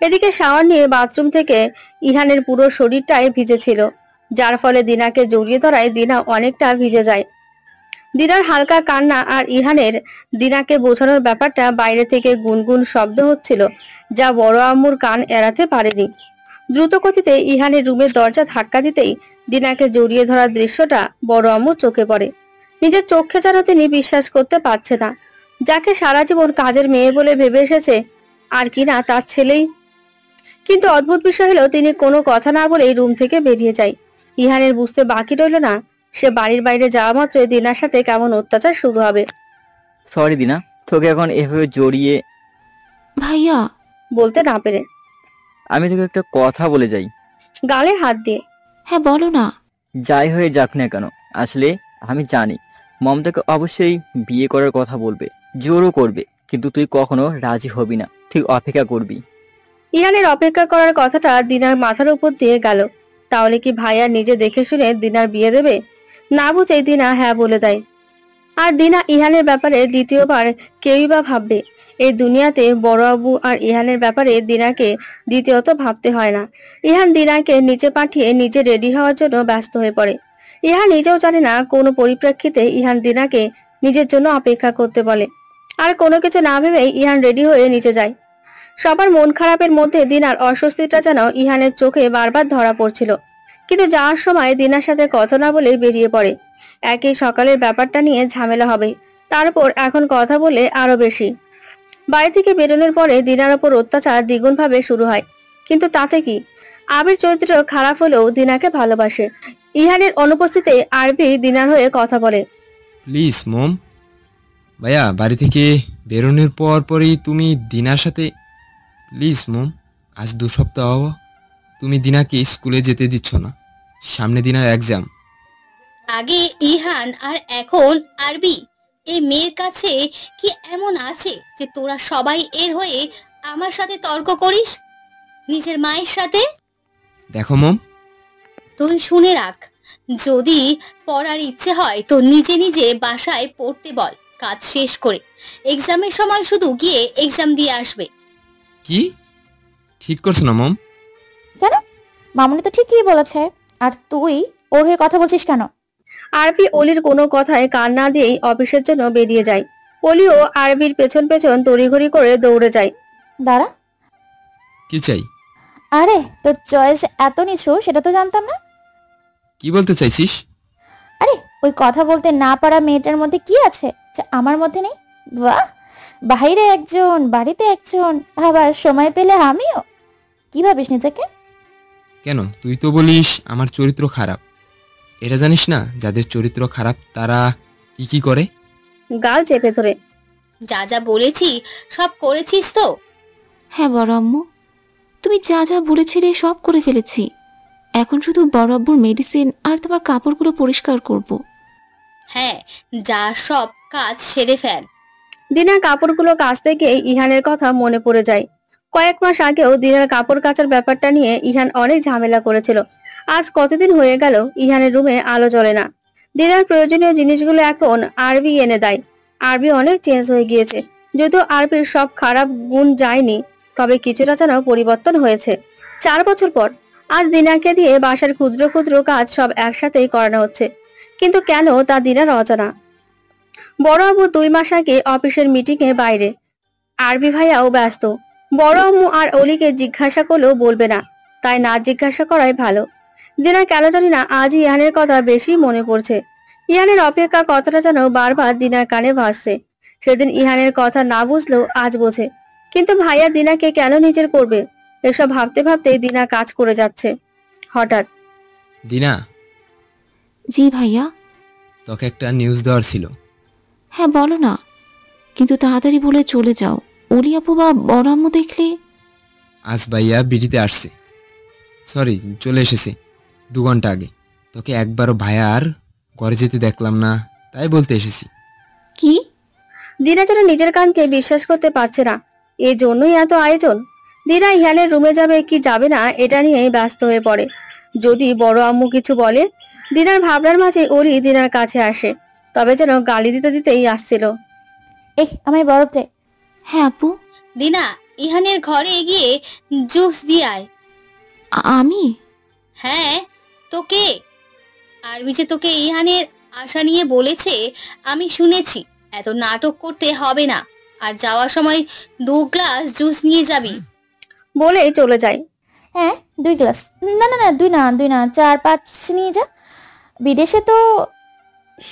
এদিকে শাওয়ার নিয়ে বাথরুম থেকে ইহানের পুরো শরীরটাই ভিজেছিল, যার ফলে দিনাকে জড়িয়ে ধরায় দিনা অনেকটা ভিজে যায়। দিনার হালকা কান্না আর ইহানের দিনাকে বোঝানোর ব্যাপারটা বাইরে থেকে গুনগুন শব্দ হচ্ছিল, যা বড় আম্মুর কান এড়াতে পারেনি। দ্রুত গতিতে ইহানের রুমের দরজা ধাক্কা দিতেই দিনাকে জড়িয়ে ধরার দৃশ্যটা বড় আম্মুর চোখে পড়ে। নিজের চোখে যেন তিনি বিশ্বাস করতে পারছে না, যাকে সারা জীবন কাজের মেয়ে বলে ভেবে এসেছে আর কিনা তার ছেলেই। কিন্তু অদ্ভুত বিষয় হলো, তিনি কোনো কথা না বলেই রুম থেকে বেরিয়ে যায়। ইহানের বুঝতে বাকি রইল না সে বাড়ির বাইরে যাওয়া মাত্রই দিনার সাথে কেমন অত্যাচার শুরু হবে। সরি দিনা, তোকে এখন এভাবে জড়িয়ে ভাইয়া বলতে না পেরে আমি তোকে একটা কথা বলে যাই। গালে হাত দিয়ে, হ্যাঁ বলো না। যাই হয়ে যাক না কেন, আসলে আমি জানি মমতাকে অবশ্যই বিয়ে করার কথা বলবে, জোরও করবে, কিন্তু তুই কখনো রাজি হবি না, ঠিক অপেক্ষা করবি। ইহানের অপেক্ষা করার কথাটা দিনার মাথার উপর দিয়ে গেল। তাহলে কি ভাইয়া নিজে দেখে শুনে দিনার বিয়ে দেবে? না বুঝেই দিনা হ্যাঁ বলে দেয়। আর দিনা ইহানের ব্যাপারে দ্বিতীয়বার কেউই বা ভাববে? এই দুনিয়াতে বড় আবু আর ইহানের ব্যাপারে দিনাকে দ্বিতীয়ত ভাবতে হয় না। ইহান দিনাকে নিচে পাঠিয়ে নিজে রেডি হওয়ার জন্য ব্যস্ত হয়ে পড়ে। ইহান নিজেও জানে না কোন পরিপ্রেক্ষিতে ইহান দিনাকে নিজের জন্য অপেক্ষা করতে বলে। আর কোনো কিছু না ভেবেই ইহান রেডি হয়ে নিচে যায়। সবার মন খারাপের মধ্যে দিনার অস্বস্তিটা যেন ইহানের চোখে বারবার ধরা পড়ছিল। কিন্তু যাওয়ার সময় দিনার সাথে কথা না বলে বেরিয়ে পড়ে। একই সকালের ব্যাপারটা নিয়ে ঝামেলা হবে, তারপর এখন কথা বলে আরো বেশি। বাড়ি থেকে বেরোনোর পরে দিনার ওপর অত্যাচার দ্বিগুণ ভাবে শুরু হয়। কিন্তু তাতে কি? আবির চরিত্র খারাপ হলেও দিনাকে ভালোবাসে। ইহানের অনুপস্থিতিতে আরবি দিনার হয়ে কথা বলে। প্লিজ মম, ভাইয়া বাড়ি থেকে বেরোনোর পরই তুমি দিনার সাথে, প্লিজ মম, আজ 2 সপ্তাহ তুমি দিনাকে স্কুলে যেতে দিচ্ছ না, সামনে দিনার এক্সাম। আগে ইহান আর এখন আরবি, এই মেয়ের কাছে কি এমন আছে যে তোরা সবাই এর হয়ে আমার সাথে তর্ক করিস, নিজের মায়ের সাথে? দেখো মম, তুই শুনে রাখ, যদি পড়ার ইচ্ছে হয় তো নিজে নিজে বাসায় পড়তে বল, কাজ শেষ করে এক্সামের সময় শুধু গিয়ে এক্সাম দিয়ে আসবে। কি ঠিক করছো না মম? কেন? মামুনি তো ঠিকই বলেছে, আর তুই ওর হয়ে কথা বলছিস কেন? আরবি অলির কোনো কথায় কান না দিয়েই অফিসের জন্য বেরিয়ে যায়। অলিও আরবির পেছন পেছন তড়িঘড়ি করে দৌড়ে যায়। দাঁড়া। কি চাই? আরে তোর চয়েস এত নিচু সেটা তো জানতাম না। কি বলতে চাইছিস? আরে ওই কথা বলতে না পারা মেয়েটার মধ্যে কি আছে যা আমার মধ্যে নেই? বাহ, বাইরে একজন বাড়িতে একজন, আবার সময় পেলে আমিও। কি ভাবিস নিজেকে? কেন, তুই তো বলিস আমার চরিত্র খারাপ। এটা জানিস না যাদের চরিত্র খারাপ তারা কি কি করে? গাল চেপে ধরে, যা যা বলেছি সব করেছিস তো? হ্যাঁ বড় আম্মু, তুমি যা যা বলেছিলে সব করে ফেলেছি। এখন শুধু বড় আব্বুর মেডিসিন আর তোমার কাপড়গুলো পরিষ্কার করব। হ্যাঁ, যা সব কাজ সেরে ফেল। দিনার কাপড়গুলো কাচতে গিয়ে ইহানের কথা মনে পড়ে যায়। কয়েক মাস আগেও দিনার কাপড় কাচার ব্যাপারটা নিয়ে ইহান অনেক ঝামেলা করেছিল। আজ কতদিন হয়ে গেল ইহানের রুমে আলো জ্বলে না। দিনার প্রয়োজনীয় জিনিসগুলো এখন আরবি এনে দেয়। আরবি অনেক চেঞ্জ হয়ে গিয়েছে। যদিও আরবির সব খারাপ গুণ যায়নি, তবে কিছুটা যেন পরিবর্তন হয়েছে। 4 বছর পর আজ দিনাকে দিয়ে বাসার ক্ষুদ্র ক্ষুদ্র কাজ সব একসাথেই করানো হচ্ছে। কিন্তু কেন তা দিনার অজানা। বড় আম্মু 2 মাস আগে অফিসের মিটিং এ বাইরে, আরবি ভাইয়াও ব্যস্ত। বড় আম্মু আর অলিকে জিজ্ঞাসা করলেও বলবে না, তাই না জিজ্ঞাসা করাই ভালো। দিনা কেন জানি না আজ ইহানের কথা বেশি মনে পড়ছে। ইহানের অপেক্ষা কথাটা যেন বারবার দিনার কানে ভাসছে। সেদিন ইহানের কথা না বুঝলেও আজ বোঝে। কিন্তু ভাইয়া দিনাকে কেন নিজের করবে, এসব ভাবতে ভাবতে দিনা কাজ করে যাচ্ছে। হঠাৎ, দিনা, জি ভাইয়া। তোকে একটা নিউজ দেওয়ার ছিল। হ্যাঁ বলো না, কিন্তু তাড়াতাড়ি বলে চলে যাও। অলি আপু বা বড় আম্মু দেখলে। আজ ভাইয়া বিডিতে আসছে, সরি চলে এসেছে 2 ঘন্টা আগে। তোকে একবারও ভাইয়া আর ঘরে যেতে দেখলাম না, তাই বলতে এসেছি। কি? দিনা যেন নিজের কানকে বিশ্বাস করতে পারছে না। এই জন্যই এত আয়োজন। দিনা ইহানের রুমে যাবে কি যাবে না এটা নিয়ে ব্যস্ত হয়ে পড়ে। যদি বড় আম্মু কিছু বলে, দিনার ভাবনার মাঝে ওরই দিনার কাছে আসে, তবে যেন গালি দিতে দিতেই আসছিল। এই আমায় বরফ দে। হ্যাঁ আপু। দিনা, ইহানের ঘরে গিয়ে জুস দিয়ে আয়। আমি? হ্যাঁ, তোকে। আরবি যে তোকে ইহানের আশা নিয়ে বলেছে, আমি শুনেছি। এত নাটক করতে হবে না, আর যাওয়ার সময় 2 গ্লাস জুস নিয়ে যাবি। বলে চলে যায়। হ্যাঁ 2 গ্লাস, না না না 2 না 2 না 4-5 নিয়ে যা। বিদেশে তো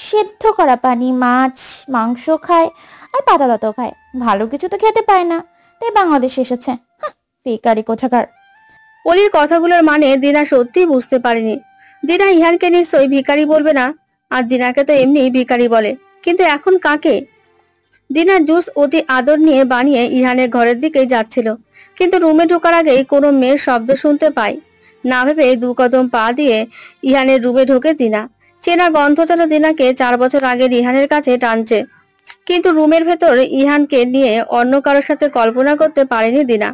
সেদ্ধ করা পানি, মাছ মাংস খায় আর পাতা লতাও খায়, ভালো কিছু তো খেতে পায় না, তাই বাংলাদেশে এসেছে। ফেকারি কোথাকার। অলির কথাগুলোর মানে দিনা সত্যি বুঝতে পারেনি। দিনা ইহানকে নিশ্চয়ই ভিখারি বলবে না, আর দিনাকে তো এমনি ভিখারি বলে, কিন্তু এখন কাকে? দিনা জুস অতি আদর নিয়ে বানিয়ে ইহানের ঘরের দিকে যাচ্ছিল, কিন্তু রুমে ঢোকার আগেই কোনো মেয়ের শব্দ শুনতে পায়। না ভেবে 2 কদম পা দিয়ে ইহানের রুমে ঢোকে দিনা। চেনা গন্ধ যেন দিনাকে 4 বছর আগের ইহানের কাছে টানছে। কিন্তু রুমের ভেতর ইহানকে নিয়ে অন্য কারোর সাথে কল্পনা করতে পারেনি দিনা।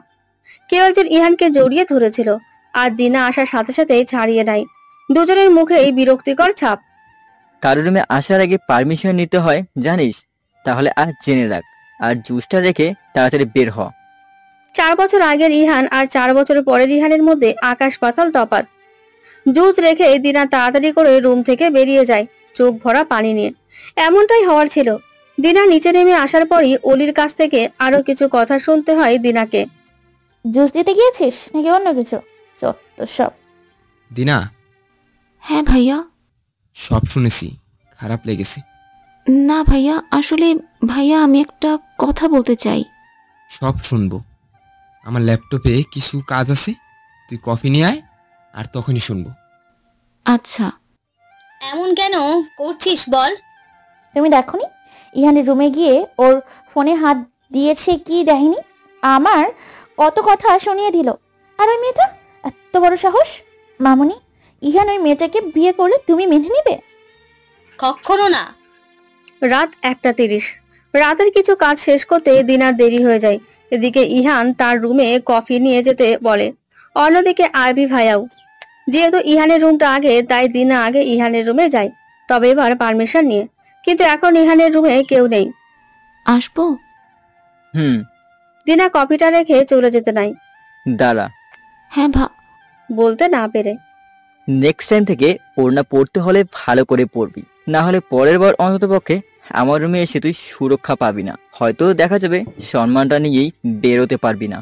কেউ একজন ইহানকে জড়িয়ে ধরেছিল, আর দিনা আসার সাথে সাথেই ছাড়িয়ে নেয়। দুজনের মুখেই বিরক্তিকর ছাপ। কারোর রুমে আসার আগে পারমিশন নিতে হয় জানিস? তাহলে আজ জেনে রাখ, আর জুসটা রেখে তাড়াতাড়ি বের হ। 4 বছর আগের ইহান আর 4 বছর পরের ইহানের মধ্যে আকাশ পাতাল তফাৎ। জুস রেখে দিনা তাড়াতাড়ি করে রুম থেকে বেরিয়ে যায়, চোখ ভরা পানি নিয়ে। এমনটাই হওয়ার ছিল। দিনা নিচে নেমে আসার পরই অলির কাছ থেকে আরো কিছু কথা শুনতে হয় দিনাকে। জুস দিতে গিয়েছিস নাকি অন্য কিছু? চত্ব সব। দিনা, হ্যাঁ ভাইয়া। সব শুনেছি, খারাপ লেগেছে। না ভাইয়া, আসলে ভাইয়া আমি একটা কথা বলতে চাই। সব শুনবো। আমার ল্যাপটপে কিছু কাজ আছে, তুই কফি নিয়ে আয়, আর তখনই শুনবো। আচ্ছা। এমন কেন করছিস বল? তুমি দেখোনি ইহানের রুমে গিয়ে ওর ফোনে হাত দিয়েছে কি দেখিনি? আমার কত কথা শুনিয়ে দিল। আর ওই মেয়েটা এত বড় সাহস! মামুনি, ইহান ওই মেয়েটাকে বিয়ে করলে তুমি মেনে নিবে? কখনো না। রাত 1:30। রাতের কিছু কাজ শেষ করতে দিনার দেরি হয়ে যায়। এদিকে ইহান তার রুমে কফি নিয়ে যেতে বলে, অন্যদিকে আরবি ভাইয়াও। যেহেতু ইহানের রুমটা আগে, তাই দিনা আগে ইহানের রুমে যায়, তবে এবার পারমিশন নিয়ে। কিন্তু এখন ইহানের রুমে কেউ নেই। আসবো? দিনা কফিটা রেখে চলে যেতে নাই। দাঁড়া। হ্যাঁ বলতে না পেরে। নেক্সট টাইম থেকে ওড়না পড়তে হলে ভালো করে পড়বি, না হলে পরের বার অন্ততপক্ষে আমার রুমে এসে তুই সুরক্ষা পাবি না। হয়তো দেখা যাবে সম্মানটা নিয়েই বেরোতে পারবি না।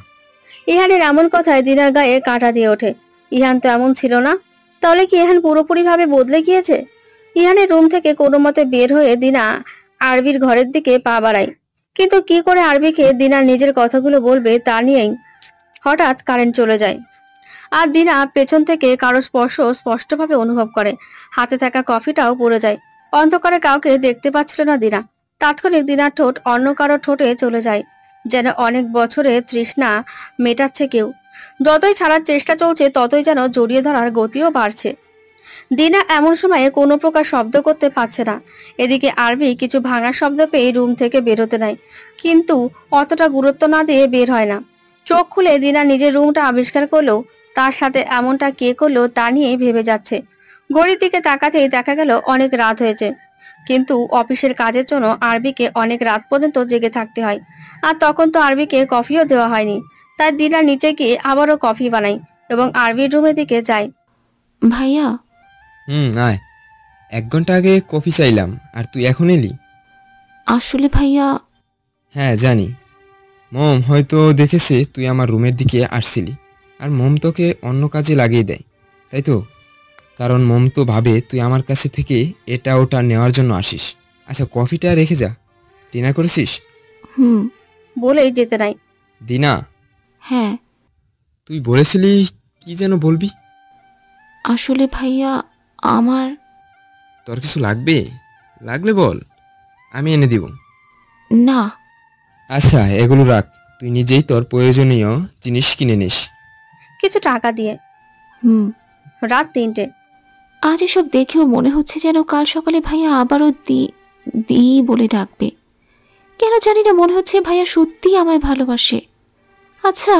ইহানের এমন কথায় দিনার গায়ে কাঁটা দিয়ে ওঠে। ইহান তো এমন ছিল না। তাহলে কি ইহান পুরোপুরি ভাবে বদলে গিয়েছে? ইহানের রুম থেকে কোনো মতে বের হয়ে দিনা আরবির ঘরের দিকে পা বাড়ায়। কিন্তু কি করে আরবিকে দিনা নিজের কথাগুলো বলবে তা নিয়েই হঠাৎ কারেন্ট চলে যায়। আর দিনা পেছন থেকে কারো স্পর্শ স্পষ্টভাবে অনুভব করে। হাতে থাকা কফিটাও পড়ে যায়। অন্ধকারে কাউকে দেখতে পাচ্ছিল না দিনা। তাৎক্ষণিক দিনার ঠোঁট অন্য কারো ঠোঁটে চলে যায়, যেন অনেক বছরে তৃষ্ণা মেটাচ্ছে কেউ। যতই ছাড়ার চেষ্টা চলছে, ততই যেন জড়িয়ে ধরার গতিও বাড়ছে। দিনা এমন সময়ে কোনো প্রকার শব্দ করতে পারছে না। এদিকে আরবি কিছু ভাঙা শব্দ পেয়ে রুম থেকে বেরোতে নেয়, কিন্তু অতটা গুরুত্ব না দিয়ে বের হয় না। চোখ খুলে দিনা নিজের রুমটা আবিষ্কার করলেও তার সাথে এমনটা কে করলো তা নিয়ে ভেবে যাচ্ছে। ঘড়ির দিকে তাকাতেই দেখা গেল অনেক রাত হয়েছে। কিন্তু অফিসের কাজের জন্য আরবিকে অনেক রাত পর্যন্ত জেগে থাকতে হয়, আর তখন তো আরবিকে কফিও দেওয়া হয়নি। তাই দিনা নিচে গিয়ে আবারও কফি বানাই এবং আরবির রুমের দিকে যায়। ভাইয়া। আয়। 1 ঘন্টা আগে কফি চাইলাম, আর তুই এখন এলি? আসলে ভাইয়া, হ্যাঁ জানি, মম হয়তো দেখেছে তুই আমার রুমের দিকে আসছিলি, আর মম তোকে অন্য কাজে লাগিয়ে দেয়, তাই তো? কারণ মম তো ভাবে তুই আমার কাছে থেকে এটা ওটা নেওয়ার জন্য আসিস। আচ্ছা, কফিটা রেখে যা। ডিনার করেছিস? হুম। বলেই যেতে নাই। দিনা, হ্যাঁ। তুই বলেছিলি কি যেন বলবি? আসলে ভাইয়া, আমার তোর কিছু লাগবে? লাগলে বল, আমি এনে দিব। না। আচ্ছা, এগুলো রাখ, তুই নিজেই তোর প্রয়োজনীয় জিনিস কিনে নিস। কিছু টাকা দিয়ে। হুম। রাত 3টে। আজ এসব দেখেও মনে হচ্ছে যেন কাল সকালে ভাইয়া আবারও দি বলে ডাকবে। কেন জানি না, মনে হচ্ছে ভাইয়া সত্যিই আমায় ভালোবাসে। আচ্ছা,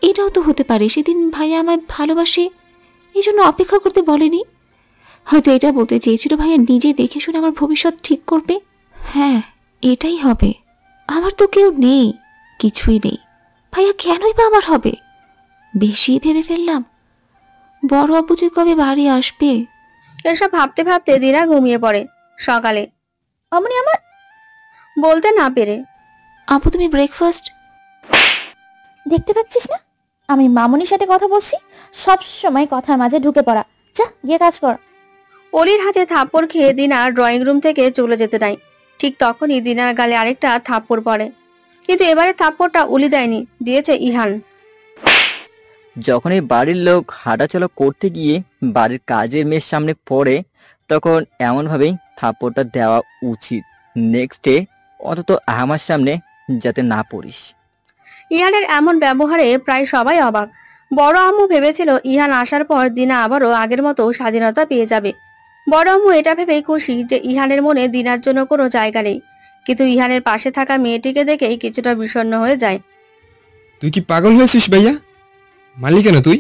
এটাও তো হতে পারে সেদিন ভাইয়া আমায় ভালোবাসে এই জন্য অপেক্ষা করতে বলেনি। হয়তো এটা বলতে চেয়েছিল ভাইয়া নিজে দেখে শুনে আমার ভবিষ্যৎ ঠিক করবে। হ্যাঁ, এটাই হবে। আমার তো কেউ নেই, কিছুই নেই। ভাইয়া কেনই বা আমার হবে? বেশি ভেবে ফেললাম। বড় আপু যে কবে বাড়ি আসবে। এসব ভাবতে ভাবতে দিনা ঘুমিয়ে পড়ে। সকালে অমনি আমার বলতে না পেরে, আপু তুমি ব্রেকফাস্ট। দেখতে পাচ্ছিস না আমি মামুনির সাথে কথা বলছি? সব সময় কথার মাঝে ঢুকে পড়া। যা গিয়ে কাজ কর। অলির হাতে থাপ্পড় খেয়ে দিনা ড্রয়িং রুম থেকে চলে যেতে নাই। ঠিক তখনই দিনার গালে আরেকটা থাপ্পড় পড়ে, কিন্তু এবারে থাপ্পড়টা অলি দেয়নি, দিয়েছে ইহান। যখন এই বাড়ির লোক হাঁটাচলা করতে গিয়ে বাড়ির কাজের মেয়ের সামনে পড়ে, তখন এমনভাবেই থাপ্পড়টা দেওয়া উচিত। নেক্সট ডে অন্তত আমার সামনে যাতে না পড়িস। ইহানের এমন ব্যবহারে প্রায় সবাই অবাক। বড় আম্মু ভেবেছিল ইহান আসার পর দিনা আবারও আগের মতো স্বাধীনতা পেয়ে যাবে। বড় আম্মু এটা ভেবেই খুশি যে ইহানের মনে দিনার জন্য কোনো জায়গা নেই, কিন্তু ইহানের পাশে থাকা মেয়েটিকে দেখেই কিছুটা বিষণ্ণ হয়ে যায়। তুই কি পাগল হয়েছিস ভাইয়া? মারলি কেন তুই?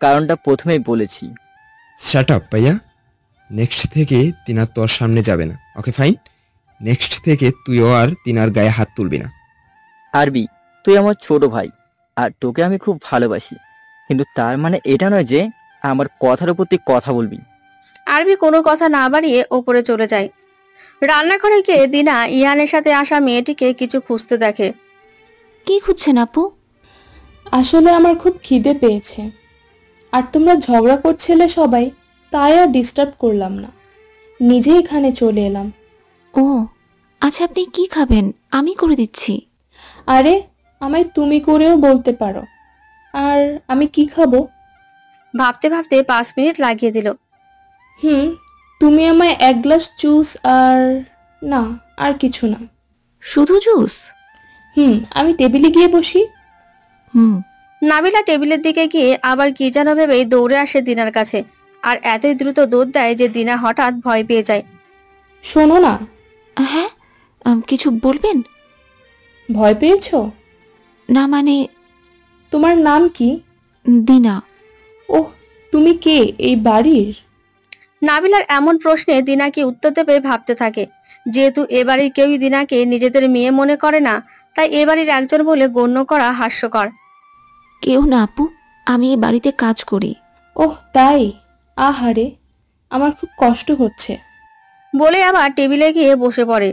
কারণটা প্রথমেই বলেছি। শাট আপ ভাইয়া। নেক্সট থেকে তিনার তোর সামনে যাবে না, ওকে ফাইন? নেক্সট থেকে তুইও আর তিনার গায়ে হাত তুলবি না। আরবি, তুই আমার ছোট ভাই, আর তোকে আমি খুব ভালোবাসি, কিন্তু তার মানে এটা নয় যে আমার কথার উপর তুই কথা বলবি। আরবি কোনো কথা না বাড়িয়ে ওপরে চলে যায়। রান্নাঘরে গিয়ে দিনা ইহানের সাথে আসা মেয়েটিকে কিছু খুঁজতে দেখে। কি খুঁজছেন আপু? আসলে আমার খুব খিদে পেয়েছে, আর তোমরা ঝগড়া করছিলে সবাই, তাই আর ডিস্টার্ব করলাম না, নিজে এখানে চলে এলাম। ও আচ্ছা, আপনি কি খাবেন? আমি করে দিচ্ছি। আরে আমায় তুমি করেও বলতে পারো। আর আমি কি খাবো? ভাবতে ভাবতে 5 মিনিট লাগিয়ে দিল। তুমি আমায় 1 গ্লাস জুস আর না, আর কিছু না। শুধু জুস? আমি টেবিলে গিয়ে বসি। নাবিলা টেবিলের দিকে গিয়ে আবার কি যেন ভেবেই দৌড়ে আসে দিনার কাছে, আর এতই দ্রুত দৌড় দেয় যে দিনা হঠাৎ ভয় পেয়ে যায়। শোনো না। হ্যাঁ, কিছু বলবেন? ভয় পেয়েছো? না মানে। তোমার নাম কি? দিনা। ওহ, তুমি কে এই বাড়ির? নাবিলার এমন প্রশ্নে দিনা কি উত্তর দেবে ভাবতে থাকে। যেহেতু এ বাড়ির কেউই দিনাকে নিজেদের মেয়ে মনে করে না, তাই এ বাড়ির একজন বলে গণ্য করা হাস্যকর। কেউ না আপু, আমি এই বাড়িতে কাজ করি। ওহ তাই? আহারে, আমার খুব কষ্ট হচ্ছে। বলে আবার টেবিলে গিয়ে বসে পড়ে।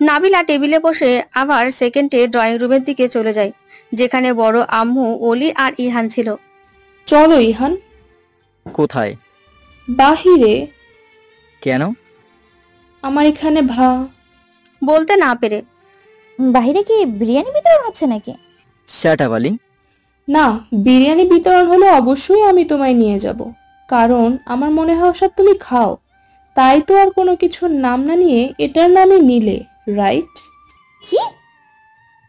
নাবিলা টেবিলে বসে আবার সেকেন্ডে ড্রয়িং রুমের দিকে চলে যায়, যেখানে বড় আম্মু, অলি আর ইহান ছিল। চলো ইহান। কোথায়? বাহিরে। কেন? আমার এখানে বলতে না পেরে। বাহিরে কি বিরিয়ানি বিতরণ হচ্ছে নাকি? Shut up Ali. না, বিরিয়ানি বিতরণ হলে অবশ্যই আমি তোমায় নিয়ে যাব, কারণ আমার মনে হয় সব তুমি খাও, তাই তো আর কোনো কিছুর নাম না নিয়ে এটার নামে নিলে, রাইট? কি?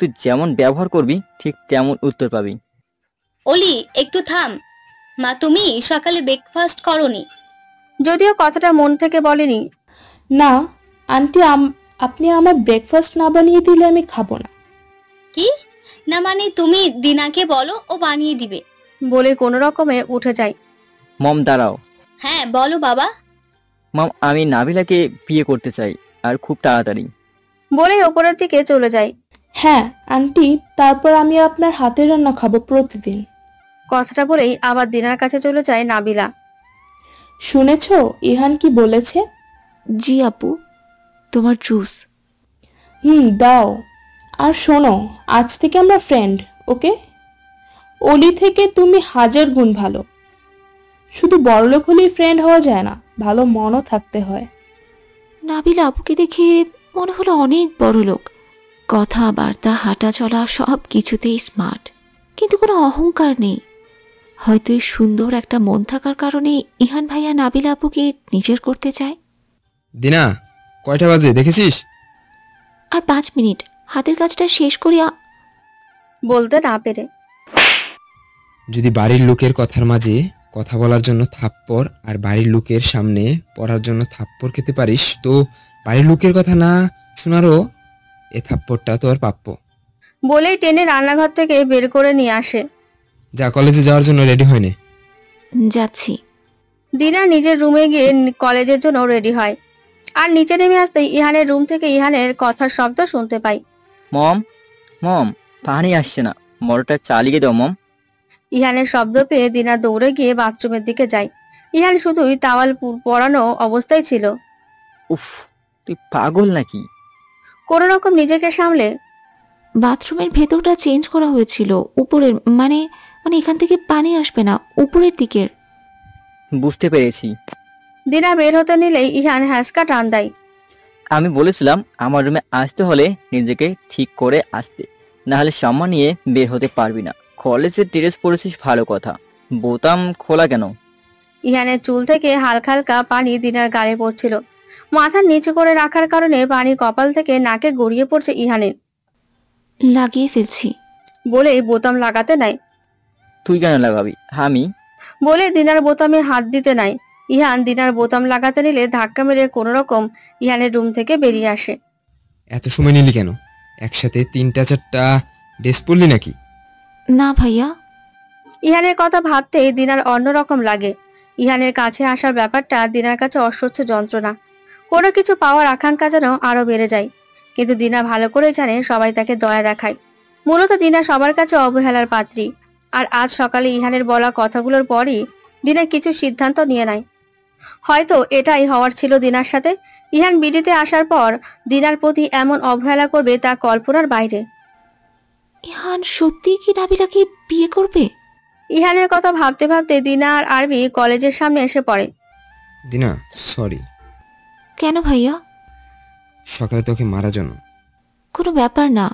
তুই যেমন ব্যবহার করবি ঠিক তেমন উত্তর পাবি। অলি একটু থাম। মা, তুমি সকালে ব্রেকফাস্ট করনি? যদিও কথাটা মন থেকে বলেনি। না আন্টি, আপনি আমার ব্রেকফাস্ট না বানিয়ে দিলে আমি খাবো না। কি না মানে? তুমি দিনাকে বলো, ও বানিয়ে দিবে। বলে কোনো রকমে উঠে যায়। মম দাঁড়াও। হ্যাঁ বলো বাবা। মম, আমি নাবিলাকে বিয়ে করতে চাই, আর খুব তাড়াতাড়ি। বলে ওপরের দিকে চলে যায়। হ্যাঁ আন্টি, তারপর আমি আপনার হাতের রান্না খাবো প্রতিদিন। কথাটা বলেই আবার দিনার কাছে চলে যায় নাবিলা। শুনেছো ইহান কি বলেছে? জি আপু, তোমার জুস। দাও। আর শোনো, আজ থেকে আমরা ফ্রেন্ড, ওকে? অলি থেকে তুমি 1000 গুণ ভালো। শুধু বড়লোক হলেই ফ্রেন্ড হওয়া যায় না, ভালো মনও থাকতে হয়। নাবিলা আপুকে দেখে মনে হলো অনেক বড় লোক, কথাবার্তা হাঁটা চলা সব কিছুতেই স্মার্ট, কিন্তু কোনো অহংকার নেই। হয়তো এই সুন্দর একটা মন থাকার কারণে ইহান ভাইয়া নাবিলা আপুকে নিজের করতে চায়। দিনা, কয়টা বাজে দেখেছিস? আর 5 মিনিট, হাতের কাজটা শেষ করিয়া বলতে না পেরে যদি বাড়ির লোকের কথার মাঝে কথা বলার জন্য থাপ্পড় আর বাড়ির লোকের সামনে পড়ার জন্য থাপ্পড় খেতে পারিস, তো বাড়ির লোকের কথা না শোনারও এ থাপ্পড়টা তোর প্রাপ্য। বলেই টেনে রান্নাঘর থেকে বের করে নিয়ে আসে। যা, কলেজে যাওয়ার জন্য রেডি হয়নি। যাচ্ছি। দিনা নিজের রুমে গিয়ে কলেজের জন্য রেডি হয়, আর নিচে নেমে আসতেই ইহানের রুম থেকে ইহানের কথার শব্দ শুনতে পাই। মম, মম, পানি আসছে না, মোটরটা চালিয়ে দাও মম। ইহানের শব্দ পেয়ে দিনা দৌড়ে গিয়ে বাথরুমের দিকে যায়। ইহান শুধুই টাওয়াল পরানো অবস্থায় ছিল। উফ, তুই পাগল নাকি? কোনো রকম নিজেকে সামলে বাথরুমের ভেতরটা চেঞ্জ করা হয়েছিল, উপরের মানে এখান থেকে পানি আসবে না, উপরের দিকের। বুঝতে পেরেছি। দিনা বের হতে নিলেই ইহান হ্যাঁচকা টান দেয়। আমি বলেছিলাম আমার রুমে আসতে হলে নিজেকে ঠিক করে আসতে, না হলে সম্মান নিয়ে বের হতে পারবি না। কলেজের ড্রেস পরেছিস ভালো কথা, বোতাম খোলা কেন? ইহানের চুল থেকে হালকা হালকা পানি দিনার গায়ে পড়ছিল। মাথা নিচু করে রাখার কারণে পানি কপাল থেকে নাকে গড়িয়ে পড়ছে ইহানের। লাগিয়ে ফেলছি বলে বোতাম লাগাতে নাই। তুই কেন লাগাবি? আমি বলে দিনার বোতামে হাত দিতে নাই। ইহান দিনার বোতাম লাগাতে নিলে ধাক্কা মেরে কোনো রকম ইহানের রুম থেকে বেরিয়ে আসে। এত সময় নিলি কেন? একসাথে 3-4টা ড্রেস পরলি নাকি? না ভাইয়া। ইহানের কথা ভাবতে দিনার অন্যরকম লাগে। ইহানের কাছে আসার ব্যাপারটা দিনার কাছে অসহ্য যন্ত্রণা। কোনো কিছু পাওয়ার আকাঙ্ক্ষা যেন আরো বেড়ে যায়। কিন্তু দিনা ভালো করে জানে সবাই তাকে দয়া দেখায়। মূলত দিনা সবার কাছে অবহেলার পাত্রী। আর আজ সকালে ইহানের বলা কথাগুলোর পরই দিনা কিছু সিদ্ধান্ত নিয়ে নেয়। হয়তো এটাই হওয়ার ছিল দিনার সাথে। ইহান বিডিতে আসার পর দিনার প্রতি এমন অবহেলা করবে তা কল্পনার বাইরে। ইহান সত্যি কি নাবিলাকে বিয়ে করবে? ইহানের কথা ভাবতে ভাবতে দিনা আর আরবি কলেজের সামনে এসে পড়ে। দিনা, সরি। কেন ভাইয়া? সকালে তোকে মারার জন্য। কোনো ব্যাপার না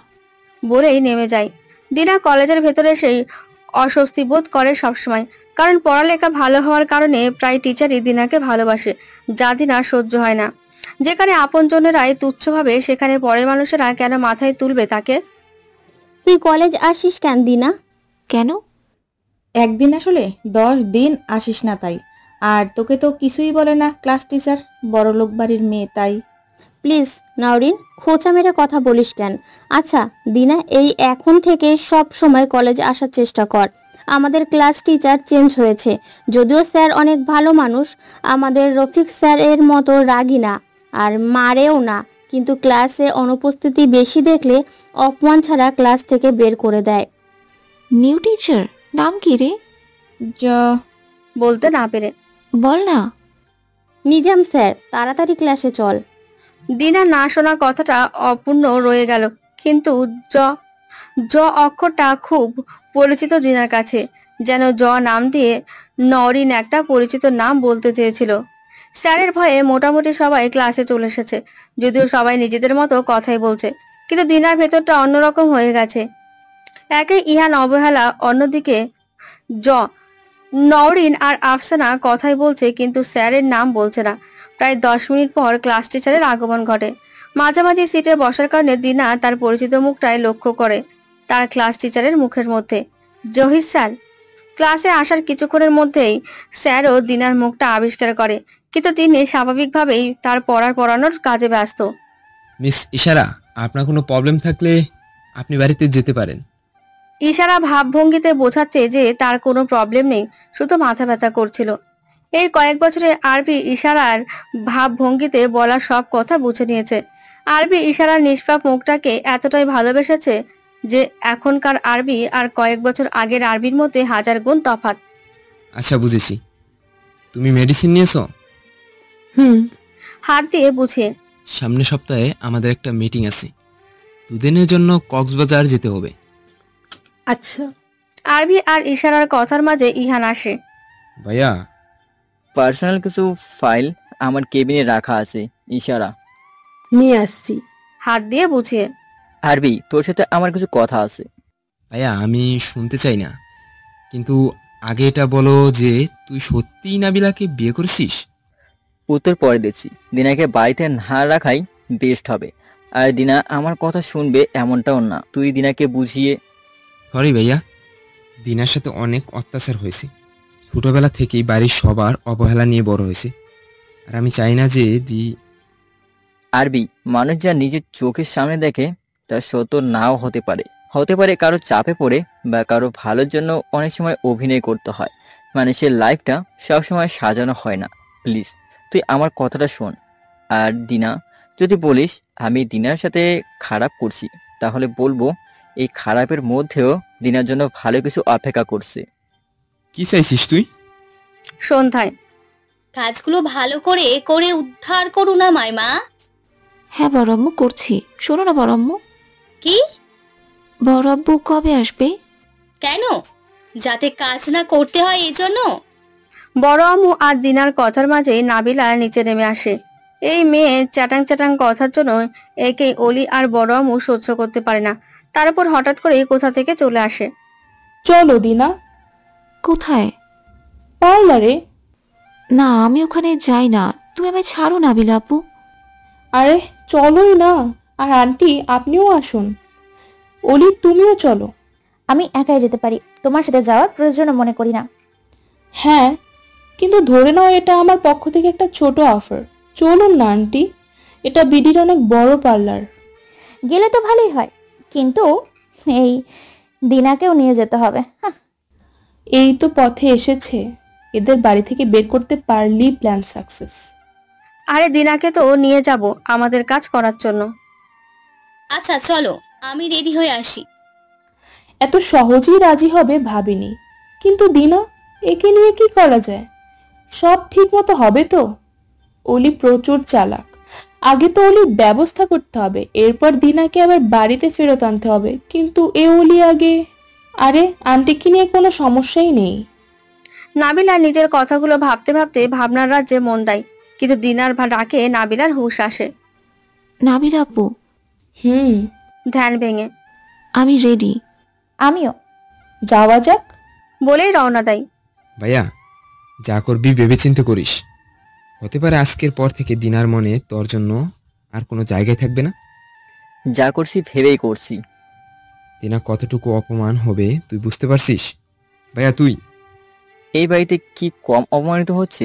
বলেই নেমে যায়। দিনা কলেজের ভেতরে সেই অস্বস্তি বোধ করে সবসময়, কারণ পড়ালেখা ভালো হওয়ার কারণে প্রায় টিচারই দিনাকে ভালোবাসে, যা দিনা সহ্য হয় না। যেখানে আপনজনেরাই তুচ্ছভাবে, সেখানে পরের মানুষেরা কেন মাথায় তুলবে তাকে? তুই কলেজ আসিস কেন দিনা? কেন? একদিন আসলে 10 দিন আসিস না তাই। আর তোকে তো কিছুই বলে না ক্লাস টিচার, বড়লোক বাড়ির মেয়ে তাই। প্লিজ নাওরিন, খোঁচা মেরে কথা বলিস কেন? আচ্ছা দিনা, এই এখন থেকে সব সময় কলেজে আসার চেষ্টা কর। আমাদের ক্লাস টিচার চেঞ্জ হয়েছে, যদিও স্যার অনেক ভালো মানুষ। আমাদের রফিক স্যার এর মতো রাগী না আর মারেও না, কিন্তু ক্লাসে অনুপস্থিতি বেশি দেখলে অপমান ছাড়া ক্লাস থেকে বের করে দেয়। নিউ টিচার নাম কি রে? বলতে না পেরে বল না। নিজাম স্যার, তাড়াতাড়ি ক্লাসে চল। দিনা না শোনা কথাটা অপূর্ণ রয়ে গেল, কিন্তু জ অক্ষরটা খুব পরিচিত দিনার কাছে। যেন জ নাম দিয়ে নরিন একটা পরিচিত নাম বলতে চেয়েছিল। স্যারের ভয়ে মোটামুটি সবাই ক্লাসে চলে এসেছে, যদিও সবাই নিজেদের মতো কথাই বলছে, কিন্তু দিনার ভেতরটা অন্যরকম হয়ে গেছে। একে ইহান অবহেলা, অন্যদিকে নওরিন আর আফসানা কথাই বলছে, কিন্তু স্যারের নাম বলছে না। প্রায় 10 মিনিট পর ক্লাস টিচারের আগমন ঘটে। মাঝামাঝি সিটে বসার কারণে দিনা তার পরিচিত মুখটাই লক্ষ্য করে তার ক্লাস টিচারের মুখের মধ্যে। জহির স্যার। ক্লাসে আসার কিছুক্ষণের মধ্যেই স্যারও দিনার মুখটা আবিষ্কার করে, কিন্তু তিনি স্বাভাবিকভাবেই তার পড়ানোর কাজে ব্যস্ত। মিস ইশারা, আপনার কোনো প্রবলেম থাকলে আপনি বাড়িতে যেতে পারেন। ইশারা ভাবভঙ্গিতে বোঝাচ্ছে যে তার কোনো প্রবলেম নেই, শুধু মাথা ব্যথা করছিল। এই কয়েক বছরে আরবি ইশারার ভাবভঙ্গিতে বলা সব কথা বুঝে নিয়েছে। আরবি ইশারার নিষ্পাপ মুখটাকে এতটাই ভালোবেসেছে যে এখনকার আরবি আর কয়েক বছর আগের আরবির মধ্যে 1000 গুণ তফাৎ। আচ্ছা, বুঝেছি। তুমি মেডিসিন নিয়েছো? হাত দিয়ে বুঝিয়ে। সামনের সপ্তাহে আমাদের একটা মিটিং আছে, দুদিনের জন্য কক্সবাজার যেতে হবে। আচ্ছা। আরবি আর ইশারার কথার মাঝে ইহান আসে। ভাইয়া, পার্সোনাল কিছু ফাইল আমার কেবিনে রাখা আছে। ইশারা, নিয়ে আসছি। হাত দিয়ে বুঝিয়ে। আরবি, তোর সাথে আমার কিছু কথা আছে। ভাইয়া আমি শুনতে চাই না, কিন্তু আগে এটা বলো যে তুই সত্যিই নাবিলাকে বিয়ে করছিস? উত্তর পরে দিচ্ছি। দিনাকে বাড়িতে না রাখাই বেস্ট হবে। আর দিনা আমার কথা শুনবে এমনটাও না। তুই দিনাকে বুঝিয়ে। সরি ভাইয়া, দিনার সাথে অনেক অত্যাচার হয়েছে। ছোটবেলা থেকেই বাড়ির সবার অবহেলা নিয়ে বড় হয়েছে, আর আমি চাই না যে আরবি, মানুষ যা নিজের চোখের সামনে দেখে তা সত্য নাও হতে পারে। হতে পারে কারো চাপে পড়ে বা কারো ভালোর জন্য অনেক সময় অভিনয় করতে হয়। মানুষের লাইফটা সবসময় সাজানো হয় না। প্লিজ তুই আমার কথাটা শোন। আর দিনা, যদি বলিস আমি দিনার সাথে খারাপ করছি, তাহলে বলবো এই খারাপের মধ্যেও দিনার জন্য ভালো কিছু অপেক্ষা করছে। কি চাইছিস তুই? সন্ধ্যায় কাজগুলো ভালো করে করে উদ্ধার করু না মাইমা। হ্যাঁ বড় আম্মু, করছি। শোনো না বড় আম্মু, কি? বড় আব্বু কবে আসবে? কেন? যাতে কাজ না করতে হয় এই জন্য? বড় আম্মু আর দিনার কথার মাঝে নাবিলা নিচে নেমে আসে। এই মেয়ে চ্যাটাং চ্যাটাং কথার জন্য একে অলি আর বড় আম্মু সহ্য করতে পারে না। তার উপর হঠাৎ করে কোথা থেকে চলে আসে। চলো দিনা। কোথায়? পার্লারে। না, আমি ওখানে যাই না। তুমি আমায় ছাড়ো নাবিলা আপু। আরে চলোই না। আর আন্টি আপনিও আসুন। অলি তুমিও চলো। আমি একাই যেতে পারি, তোমার সাথে যাওয়ার প্রয়োজন মনে করি না। হ্যাঁ, কিন্তু ধরে নাও এটা আমার পক্ষ থেকে একটা ছোট অফার। চলুন না আন্টি, এটা বিডির অনেক বড় পার্লার। গেলে তো ভালোই হয়, কিন্তু এই দিনাকেও নিয়ে যেতে হবে। এই তো পথে এসেছে, এদের বাড়ি থেকে বের করতে পারলেই প্ল্যান সাকসেস। আরে দিনাকে তো নিয়ে যাব আমাদের কাজ করার জন্য। আচ্ছা চলো, আমি রেডি হয়ে আসি। এত সহজেই রাজি হবে ভাবিনি। কিন্তু দিনা, একে নিয়ে কি করা যায়? সব ঠিক মতো হবে তো? অলি প্রচুর চালাক। আগে তো অলির ব্যবস্থা করতে হবে, এরপর দিনাকে আবার বাড়িতে ফেরত আনতে হবে। কিন্তু এ অলি আগে। আরে আন্টিকে নিয়ে কোনো সমস্যাই নেই। নাবিলা নিজের কথাগুলো ভাবতে ভাবতে ভাবনার রাজ্যে মন দেয়, কিন্তু দিনার ডাকে নাবিলার হুঁশ আসে। নাবিলা আপু। ধ্যান ভেঙে। আমি রেডি। আমিও। যাওয়া যাক বলেই রওনা দেয়। ভাইয়া, যা করবি ভেবেচিন্তে করিস। হতে পারে আজকের পর থেকে দিনার মনে তোর জন্য আর কোনো জায়গায় থাকবে না। যা করছি ভেবেই করছি। দিনা কতটুকু অপমান হবে তুই বুঝতে পারছিস? ভাইয়া তুই এই বাড়িতে কি কম অপমানিত হচ্ছে?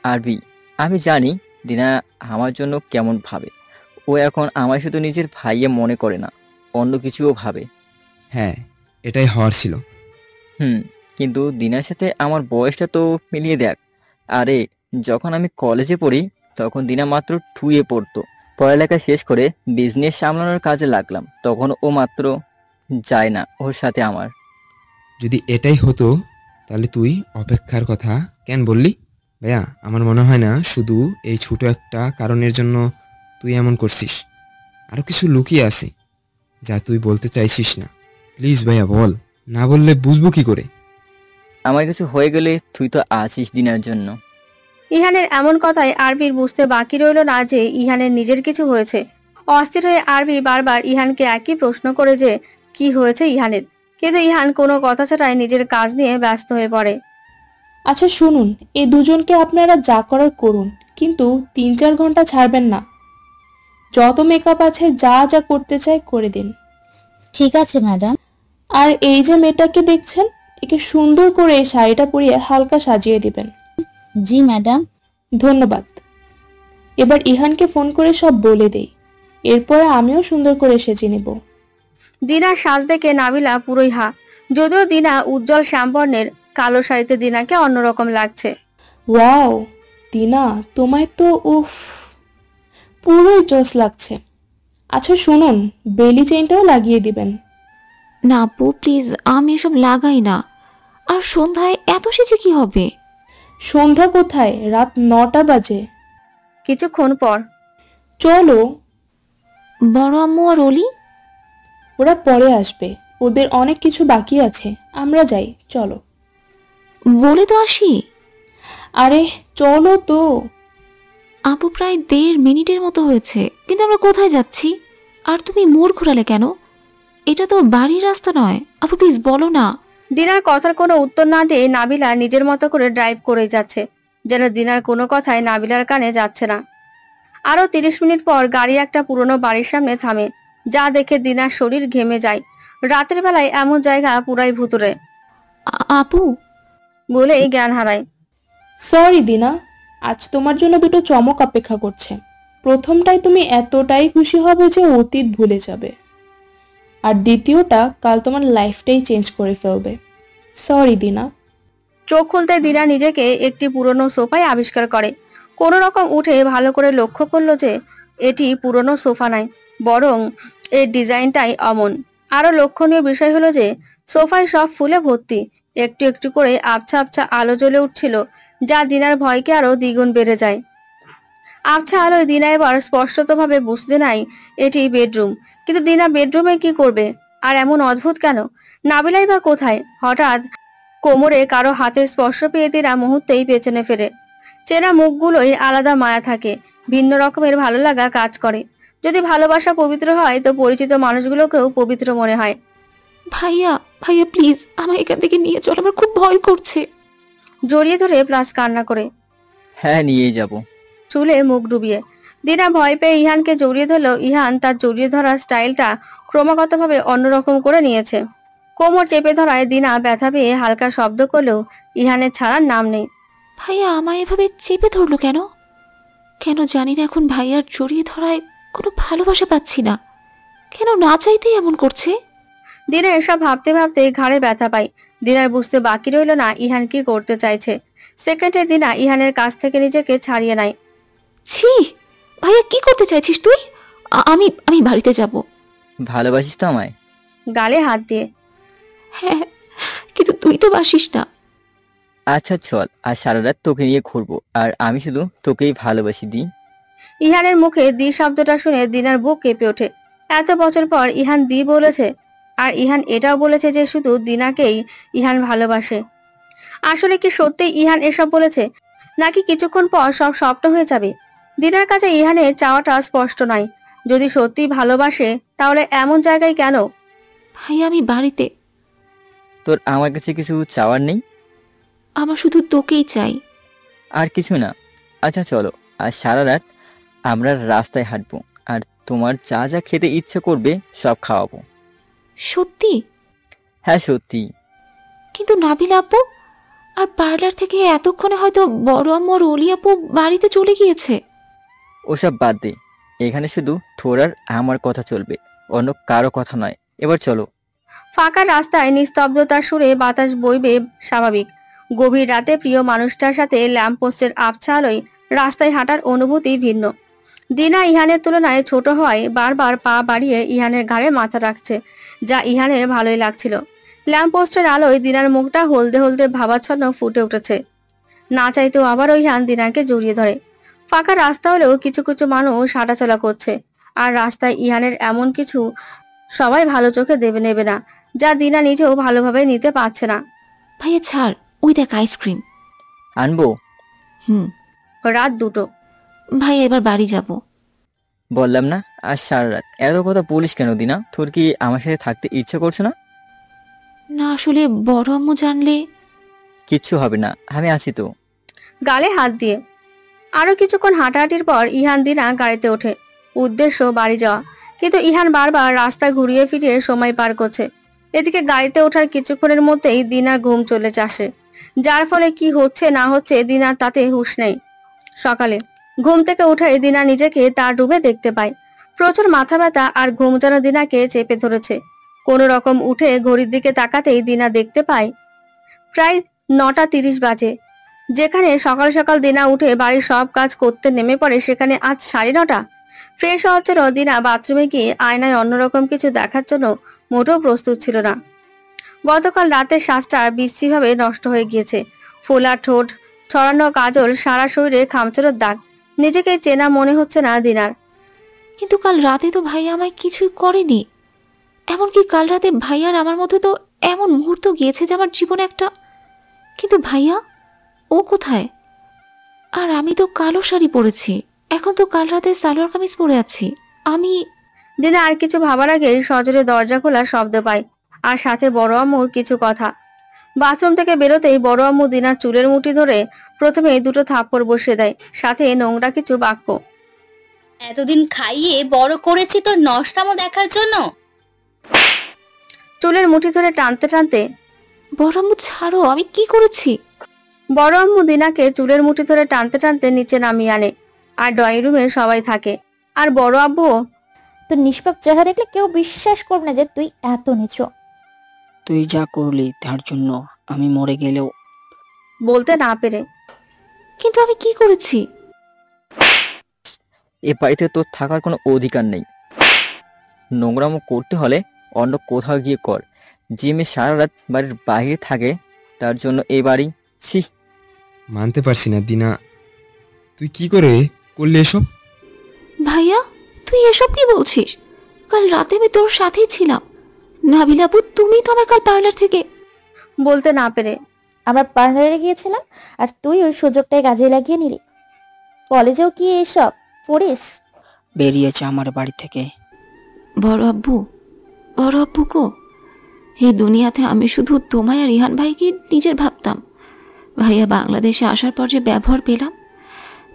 আরবি, আমি জানি দিনা আমার জন্য কেমন ভাবে। ও এখন আমার শুধু নিজের ভাইয়ে মনে করে না, অন্য কিছুও ভাবে। হ্যাঁ, এটাই হওয়ার ছিল। কিন্তু দিনার সাথে আমার বয়সটা তো মিলিয়ে দেখ। আরে যখন আমি কলেজে পড়ি তখন দিনা মাত্র 2 পড়তো। পড়ালেখা শেষ করে বিজনেস সামলানোর কাজে লাগলাম, তখন ও মাত্র যায় না ওর সাথে আমার। যদি এটাই হতো তাহলে তুই অপেক্ষার কথা কেন বললি? ভাইয়া, আমার মনে হয় না শুধু এই ছোট একটা কারণের জন্য তুই এমন করছিস। আরো কিছু লুকিয়ে আছে যা তুই বলতে চাইছিস না। প্লিজ ভাইয়া বল, না বললে বুঝবো কি করে? আমার কিছু হয়ে গেলে তুই তো আছিস দিনার জন্য। ইহানের এমন কথায় আরবির বুঝতে বাকি রইল না যে ইহানের নিজের কিছু হয়েছে। অস্থির হয়ে আরবি বারবার ইহানকে একই প্রশ্ন করে যে কি হয়েছে ইহানের, কিন্তু ইহান কোনো কথা ছাড়াই নিজের কাজ নিয়ে ব্যস্ত হয়ে পড়ে। আচ্ছা শুনুন, এই দুজনকে আপনারা যা করার করুন, কিন্তু 3-4 ঘন্টা ছাড়বেন না। যত মেকআপ আছে যা যা করতে চাই করে দিন। ঠিক আছে ম্যাডাম। আর এই যে মেয়েটাকে দেখছেন, একে সুন্দর করে এই শাড়িটা পরিয়ে হালকা সাজিয়ে দিবেন। জি ম্যাডাম। ধন্যবাদ। এবার ইহানকে ফোন করে সব বলে দেই, এরপরে আমিও সুন্দর করে সেজে নেব। দিনার সাজ দেখে নাবিলা পুরোই হা। যদিও দিনা উজ্জ্বল শ্যামবর্ণের, কালো শাড়িতে দিনাকে অন্যরকম লাগছে। ওয়াও দিনা, তোমায় তো উফ পুরোই জোস লাগছে। আচ্ছা শুনুন, বেলি চেইনটাও লাগিয়ে দিবেন। না আপু প্লিজ, আমি এসব লাগাই না। আর সন্ধ্যায় এত সেজে কি হবে? সন্ধ্যা কোথায়, রাত 9টা বাজে। কিছুক্ষণ পর চলো। বড় আম্মু আর অলি? ওরা পরে আসবে, ওদের অনেক কিছু বাকি আছে। আমরা যাই, চলো। বলে তো আসি। আরে চলো তো। আপু প্রায় 1.5 মিনিটের মতো হয়েছে, কিন্তু আমরা কোথায় যাচ্ছি? আর তুমি মোড় ঘোরালে কেন? এটা তো বাড়ির রাস্তা নয়। আপু প্লিজ বলো না। দিনার কথার কোনো উত্তর না দিয়ে নাবিলা নিজের মতো করে ড্রাইভ করে যাচ্ছে, যেন দিনার কোনো কথাই নাবিলার কানে যাচ্ছে না। আরো 30 মিনিট পর গাড়ি একটা পুরনো বাড়ির সামনে থামে, যা দেখে দিনার শরীর ঘেমে যায়। রাতের বেলায় এমন জায়গা পুরাই ভুতুরে। আপু বলেই জ্ঞান হারায়। সরি দিনা, আজ তোমার জন্য দুটো চমক অপেক্ষা করছে। প্রথমটাই তুমি এতটাই খুশি হবে যে অতীত ভুলে যাবে, আর দ্বিতীয়টা কাল তোমার লাইফটাই চেঞ্জ করে ফেলবে। সরি দিনা। চোখ খুলতে দিনা নিজেকে একটি পুরনো সোফায় আবিষ্কার করে। কোনো রকম উঠে ভালো করে লক্ষ্য করলো যে এটি পুরনো সোফা নয়, বরং এর ডিজাইনটাই অমন। আরো লক্ষণীয় বিষয় হলো যে সোফায় সব ফুলে ভর্তি, একটু একটু করে আবছা আবছা আলো জ্বলে উঠছিল, যা দিনার ভয়কে আরো দ্বিগুণ বেড়ে যায়। আবছা আলোয় দিনা এবার স্পষ্টতভাবে বুঝতে নাই এটি বেডরুম। কিন্তু দিনা বেডরুমে কি করবে? আর এমন অদ্ভুত কেন? নাবিলাই বা কোথায়? হঠাৎ কোমরে কারো হাতের স্পর্শ পেয়ে দিনা মুহূর্তেই পেছনে ফেরে। চেনা মুখগুলোই আলাদা মায়া থাকে, ভিন্ন রকমের ভালো লাগা কাজ করে। যদি ভালোবাসা পবিত্র হয় তো পরিচিত মানুষগুলোকেও পবিত্র মনে হয়। ভাইয়া ভাইয়া প্লিজ আমায় এখান থেকে নিয়ে চল, আমার খুব ভয় করছে। জড়িয়ে ধরে প্লাস কান্না করে। হ্যাঁ নিয়ে যাব। চুলে মুখ ডুবিয়ে দিনা ভয় পেয়ে ইহানকে জড়িয়ে ধরল। ইহান তার জড়িয়ে ধরার স্টাইলটা ক্রমাগতভাবে অন্যরকম করে নিয়েছে। কোমর চেপে ধরায় দিনা ব্যথা পেয়ে হালকা শব্দ করলেও ইহানের ছাড়ার নাম নেই। ভাইয়া আমায় এভাবে চেপে ধরলো কেন? কেন জানি না, এখন ভাইয়ার জড়িয়ে ধরায় কোনো ভালোবাসা পাচ্ছি না। কেন না চাইতেই এমন করছে? দিনা এসব ভাবতে ভাবতে ঘাড়ে ব্যথা পায়। দিনার বুঝতে বাকি রইল না ইহান কি করতে চাইছে। সেকেন্ডে দিনা ইহানের কাছ থেকে নিজেকে ছাড়িয়ে নেয়। ছি ভাইয়া, কি করতে চাইছিস তুই? আমি আমি বাড়িতে যাব। ভালোবাসিস তো আমায়? গালে হাত দিয়ে। হ্যাঁ, কিন্তু তুই তো বাসিস না। আচ্ছা চল, আর সারা রাত তোকে নিয়ে ঘুরবো, আর আমি শুধু তোকেই ভালোবাসি। দি। ইহানের মুখে দি শব্দটা শুনে দিনার বুক কেঁপে ওঠে। এত বছর পর ইহান দি বলেছে, আর ইহান এটাও বলেছে যে শুধু দিনাকেই ইহান ভালোবাসে। আসলে কি সত্যি ইহান এসব বলেছে, নাকি কিছুক্ষণ পর সব স্বপ্ন হয়ে যাবে? দিনার কাছে ইহানের চাওয়াটা স্পষ্ট নয়। যদি সত্যি ভালোবাসে তাহলে এমন জায়গায় কেন? ভাই আমি বাড়িতে। তোর আমার কাছে কিছু চাওয়ার নেই? আমার শুধু তোকেই চাই। আর কিছু না? আচ্ছা চলো, আর সারা রাত আমরা রাস্তায় হাঁটবো, আর তোমার যা যা খেতে ইচ্ছে করবে সব খাওয়াবো। সত্যি? হ্যাঁ সত্যি। কিন্তু নাবিল আপু আর পার্লার থেকে এতক্ষণে হয়তো বড় আম্মু আর অলি আপু বাড়িতে চলে গিয়েছে। ওসব বাদ দে, এখানে শুধু তোর আর আমার কথা চলবে, অন্য কারো কথা নয়। এবার চলো। ফাঁকা রাস্তায় নিস্তব্ধতার সুরে বাতাস বইবে স্বাভাবিক। গভীর রাতে প্রিয় মানুষটার সাথে ল্যাম্পপোস্টের আবছা আলোয় রাস্তায় হাঁটার অনুভূতি ভিন্ন। দিনা ইহানের তুলনায় ছোট হওয়ায় বারবার পা বাড়িয়ে ইহানের ঘাড়ে মাথা রাখছে, যা ইহানের ভালোই লাগছিল। ল্যাম্পপোস্টের আলোয় দিনার মুখটা হলদে হলদে ভাবাচ্ছন্ন ফুটে উঠেছে। না চাইতেও আবারও ইহান দিনাকে জড়িয়ে ধরে। ফাঁকা রাস্তা হলেও কিছু কিছু মানুষ হাঁটাচলা করছে, আর রাস্তায় ইহানের এমন কিছু সবাই ভালো চোখে নেবে না, যা দিনা নিজেও ভালোভাবে নিতে পারছে না। ভাইয়া ছাড়, ওই দেখ আইসক্রিম। আনবো? রাত 2টো। ভাই এবার বাড়ি যাব। বললাম না, আর সারা রাত এত কথা বলিস কেন দিনা? তোর কি আমার সাথে থাকতে ইচ্ছে করছে না? না আসলে বড় আম্মু জানলে। কিচ্ছু হবে না, আমি আছি তো। গালে হাত দিয়ে। আরো কিছুক্ষণ হাঁটাহাঁটির পর ইহান দিনা গাড়িতে ওঠে। উদ্দেশ্য বাড়ি যাওয়া, কিন্তু ইহান বারবার রাস্তা ঘুরিয়ে ফিরিয়ে সময় পার করছে। এদিকে গাড়িতে ওঠার কিছুক্ষণের মধ্যেই দিনার ঘুম চলে আসে, যার ফলে কি হচ্ছে না হচ্ছে দিনার তাতে হুঁশ নেই। সকালে ঘুম থেকে উঠে দিনা নিজেকে তার রুমে দেখতে পায়। প্রচুর মাথা ব্যথা আর ঘুম যেন দিনাকে চেপে ধরেছে। কোন রকম উঠে ঘড়ির দিকে তাকাতেই দিনা দেখতে পায় প্রায় 9:30 বাজে। যেখানে সকাল সকাল দিনা উঠে বাড়ির সব কাজ করতে নেমে পড়ে, সেখানে আজ 9:30। ফ্রেশ হওয়ার জন্য দিনা বাথরুমে গিয়ে আয়নায় অন্যরকম কিছু দেখার জন্য মোটেও প্রস্তুত ছিল না। গতকাল রাতের শ্বাসটা বিশ্রীভাবে নষ্ট হয়ে গিয়েছে। ফোলা ঠোঁট, ছড়ানো কাজল, সারা শরীরে খামচোরের দাগ। নিজেকে চেনা মনে হচ্ছে না দিনার। কিন্তু কাল রাতে তো ভাই আমায় কিছুই করেনি। এমনকি কাল রাতে ভাইয়ার আমার মধ্যে তো এমন মুহূর্ত গিয়েছে যে আমার জীবনে একটা, কিন্তু ভাইয়া ও কোথায়? আর আমি তো কালো শাড়ি পরেছি, এখন তো কাল রাতে সালোয়ার কামিজ পরে আছি। আমি দিনা আর কিছু ভাবার আগেই সজোরে দরজা খোলার শব্দ পায়, আর সাথে বড় আম্মুর কিছু কথা। বাথরুম থেকে বেরোতেই বড় আম্মু দিনার চুলের মুঠি ধরে প্রথমে দুটো থাপ্পড় বসিয়ে দেয়, সাথে নোংরা কিছু বাক্য। এতদিন খাইয়ে বড় করেছি তোর নষ্টামো দেখার জন্য। চুলের মুঠি ধরে টানতে টানতে, বড় আম্মু ছাড়ো, আমি কি করেছি? বড় আম্মু দিনাকে চুলের মুঠি ধরে টানতে টানতে নিচে নামিয়ে আনে, আর ড্রয়িং রুমে সবাই থাকে। আর বড় আব্বুও, তোর নিষ্পাপ চেহারা দেখলে কেউ বিশ্বাস করবে না যে তুই এত নিচু। তুই যা করলি তার জন্য আমি মরে গেলেও। বলতে না পেরে, কিন্তু আমি কি করেছি? এ বাড়িতে তোর থাকার কোনো অধিকার নেই। নোংরামো করতে হলে অন্য কোথাও গিয়ে কর। যে মেয়ে সারা রাত বাড়ির বাইরে থাকে তার জন্য এ বাড়ি, ছি। মানতে পারছি না দিনা, তুই কি করে করলি এসব? ভাইয়া তুই এসব কি বলছিস? কাল রাতে আমি তোর সাথেই ছিলাম। নাবিল আপু, তুমি তো আমায় কাল পার্লার থেকে। বলতে না পেরে, আমরা পার্লারে গিয়েছিলাম আর তুই ওই সুযোগটাই কাজে লাগিয়ে নিলি। কলেজেও কি এসব পড়িস? বেরিয়েছে আমার বাড়ি থেকে। বড় আব্বু গো, এই দুনিয়াতে আমি শুধু তোমায় আর ইহান ভাইকে নিজের ভাবতাম। ভাইয়া বাংলাদেশে আসার পর যে ব্যবহার পেলাম,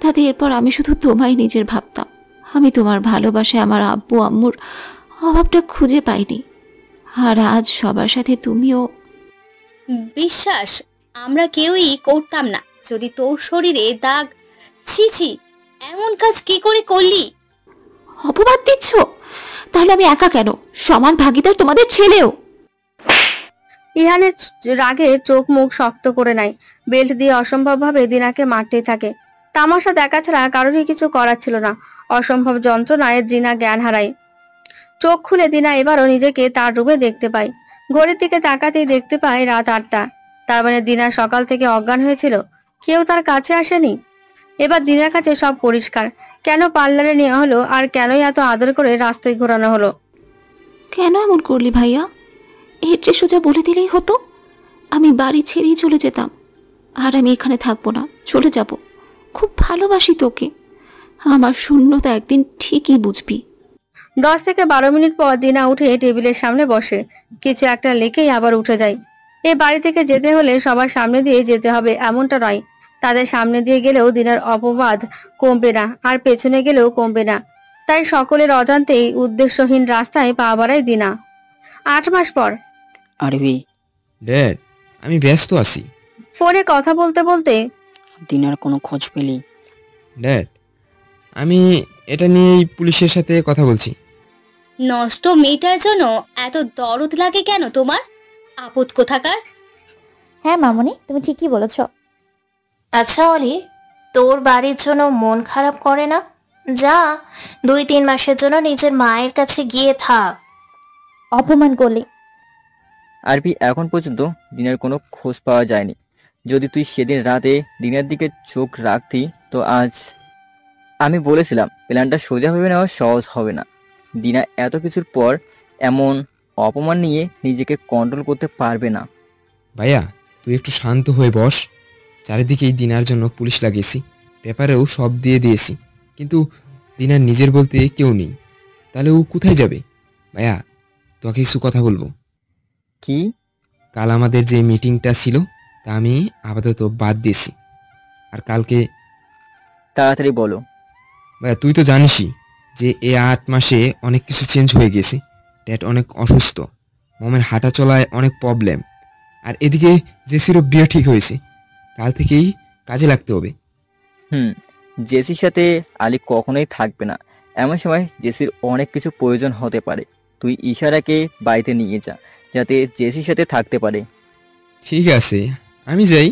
তাতে এরপর আমি শুধু তোমায় নিজের ভাবতাম। আমি তোমার ভালোবাসায় আমার আব্বু আম্মুর অভাবটা খুঁজে পাইনি। আর আজ সবার সাথে তুমিও। বিশ্বাস আমরা কেউই করতাম না যদি তোর শরীরে দাগ। ছি ছি, এমন কাজ কি করে করলি? অপবাদ দিচ্ছ? তাহলে আমি একা কেন? সমান ভাগিদার তোমাদের ছেলেও। ইহানের রাগে চোখ মুখ শক্ত করে নেয়, বেল্ট দিয়ে অসম্ভবভাবে দিনাকে মারতেই থাকে। তামাশা দেখা ছাড়া কারোরই কিছু করার ছিল না। অসম্ভব যন্ত্রণায় দিনা জ্ঞান হারায়। চোখ খুলে দিনা এবারও নিজেকে তার রূপে দেখতে পায়। ঘড়ির দিকে তাকাতেই দেখতে পায় রাত 8টা। তার মানে দিনা সকাল থেকে অজ্ঞান হয়েছিল, কেউ তার কাছে আসেনি। এবার দিনার কাছে সব পরিষ্কার। কেন পার্লারে নেওয়া হলো, আর কেনই এত আদর করে রাস্তায় ঘোরানো হলো? কেন এমন করলি ভাইয়া? এর যে সোজা বলে দিলেই হতো। আমি বাড়ি ছেড়েই চলে যেতাম। আর আমি এখানে থাকবো না, চলে যাব। খুব ভালোবাসি তোকে। আমার শূন্যতা একদিন ঠিকই বুঝবি। 10 থেকে 12 মিনিট পর দিনা উঠে টেবিলের সামনে বসে, কিছু একটা লেখেই আবার উঠে যায়। এই বাড়ি থেকে যেতে হলে সবার সামনে দিয়ে যেতে হবে এমনটা নয়। তাদের সামনে দিয়ে গেলেও দিনার অপবাদ কমবে না, আর পেছনে গেলেও কমবে না। তাই সকলের অজান্তেই উদ্দেশ্যহীন রাস্তায় পা বাড়ায় দিনা। 8 মাস পর। আরবি, ড্যাড, আমি ব্যস্ত আছি। ফোনে কথা বলতে বলতে, দিনার কোনো খোঁজ পেলি? ড্যাড, আমি এটা নিয়েই পুলিশের সাথে কথা বলছি। নষ্ট মেয়েটার জন্য এত দরদ লাগে কেন তোমার? আপদ কোথাকার। হ্যাঁ মামনি, তুমি ঠিকই বলেছ। আচ্ছা অলি, তোর বাড়ির জন্য মন খারাপ করে না? যা, 2-3 মাসের জন্য নিজের মায়ের কাছে গিয়ে থাক। অপমান করলি। আরবি, এখন পর্যন্ত দিনের কোনো খোঁজ পাওয়া যায়নি। যদি তুই সেদিন রাতে দিনের দিকে চোখ রাখতি তো আজ। আমি বলেছিলাম প্ল্যানটা সোজাভাবে নেওয়া সহজ হবে না। দিনা এত কিছুর পর এমন অপমান নিয়ে নিজেকে কন্ট্রোল করতে পারবে না। ভাইয়া, তুই একটু শান্ত হয়ে বস। চারিদিকেই দিনার জন্য পুলিশ লাগিয়েছি, পেপারেও সব দিয়ে দিয়েছি, কিন্তু দিনার নিজের বলতে কেউ নেই। তাহলে ও কোথায় যাবে? ভাইয়া, তোকে কিছু কথা বলবো। কি? কাল আমাদের যে মিটিংটা ছিল তা আমি আপাতত বাদ দিয়েছি। আর কালকে। তাড়াতাড়ি বলো। ভাইয়া, তুই তো জানিসই যে এই 8 মাসে অনেক কিছু চেঞ্জ হয়ে গেছে। ড্যাড অনেক অসুস্থ, মমের হাঁটা চলায় অনেক প্রবলেম, আর এদিকে জেসিরও বিয়ে ঠিক হয়েছে। কাল থেকেই কাজে লাগতে হবে। জেসির সাথে আলী কখনোই থাকবে না। এমন সময় জেসির অনেক কিছু প্রয়োজন হতে পারে। তুই ইশারাকে বাড়িতে নিয়ে যা, যাতে জেসির সাথে থাকতে পারে। ঠিক আছে, আমি যাই।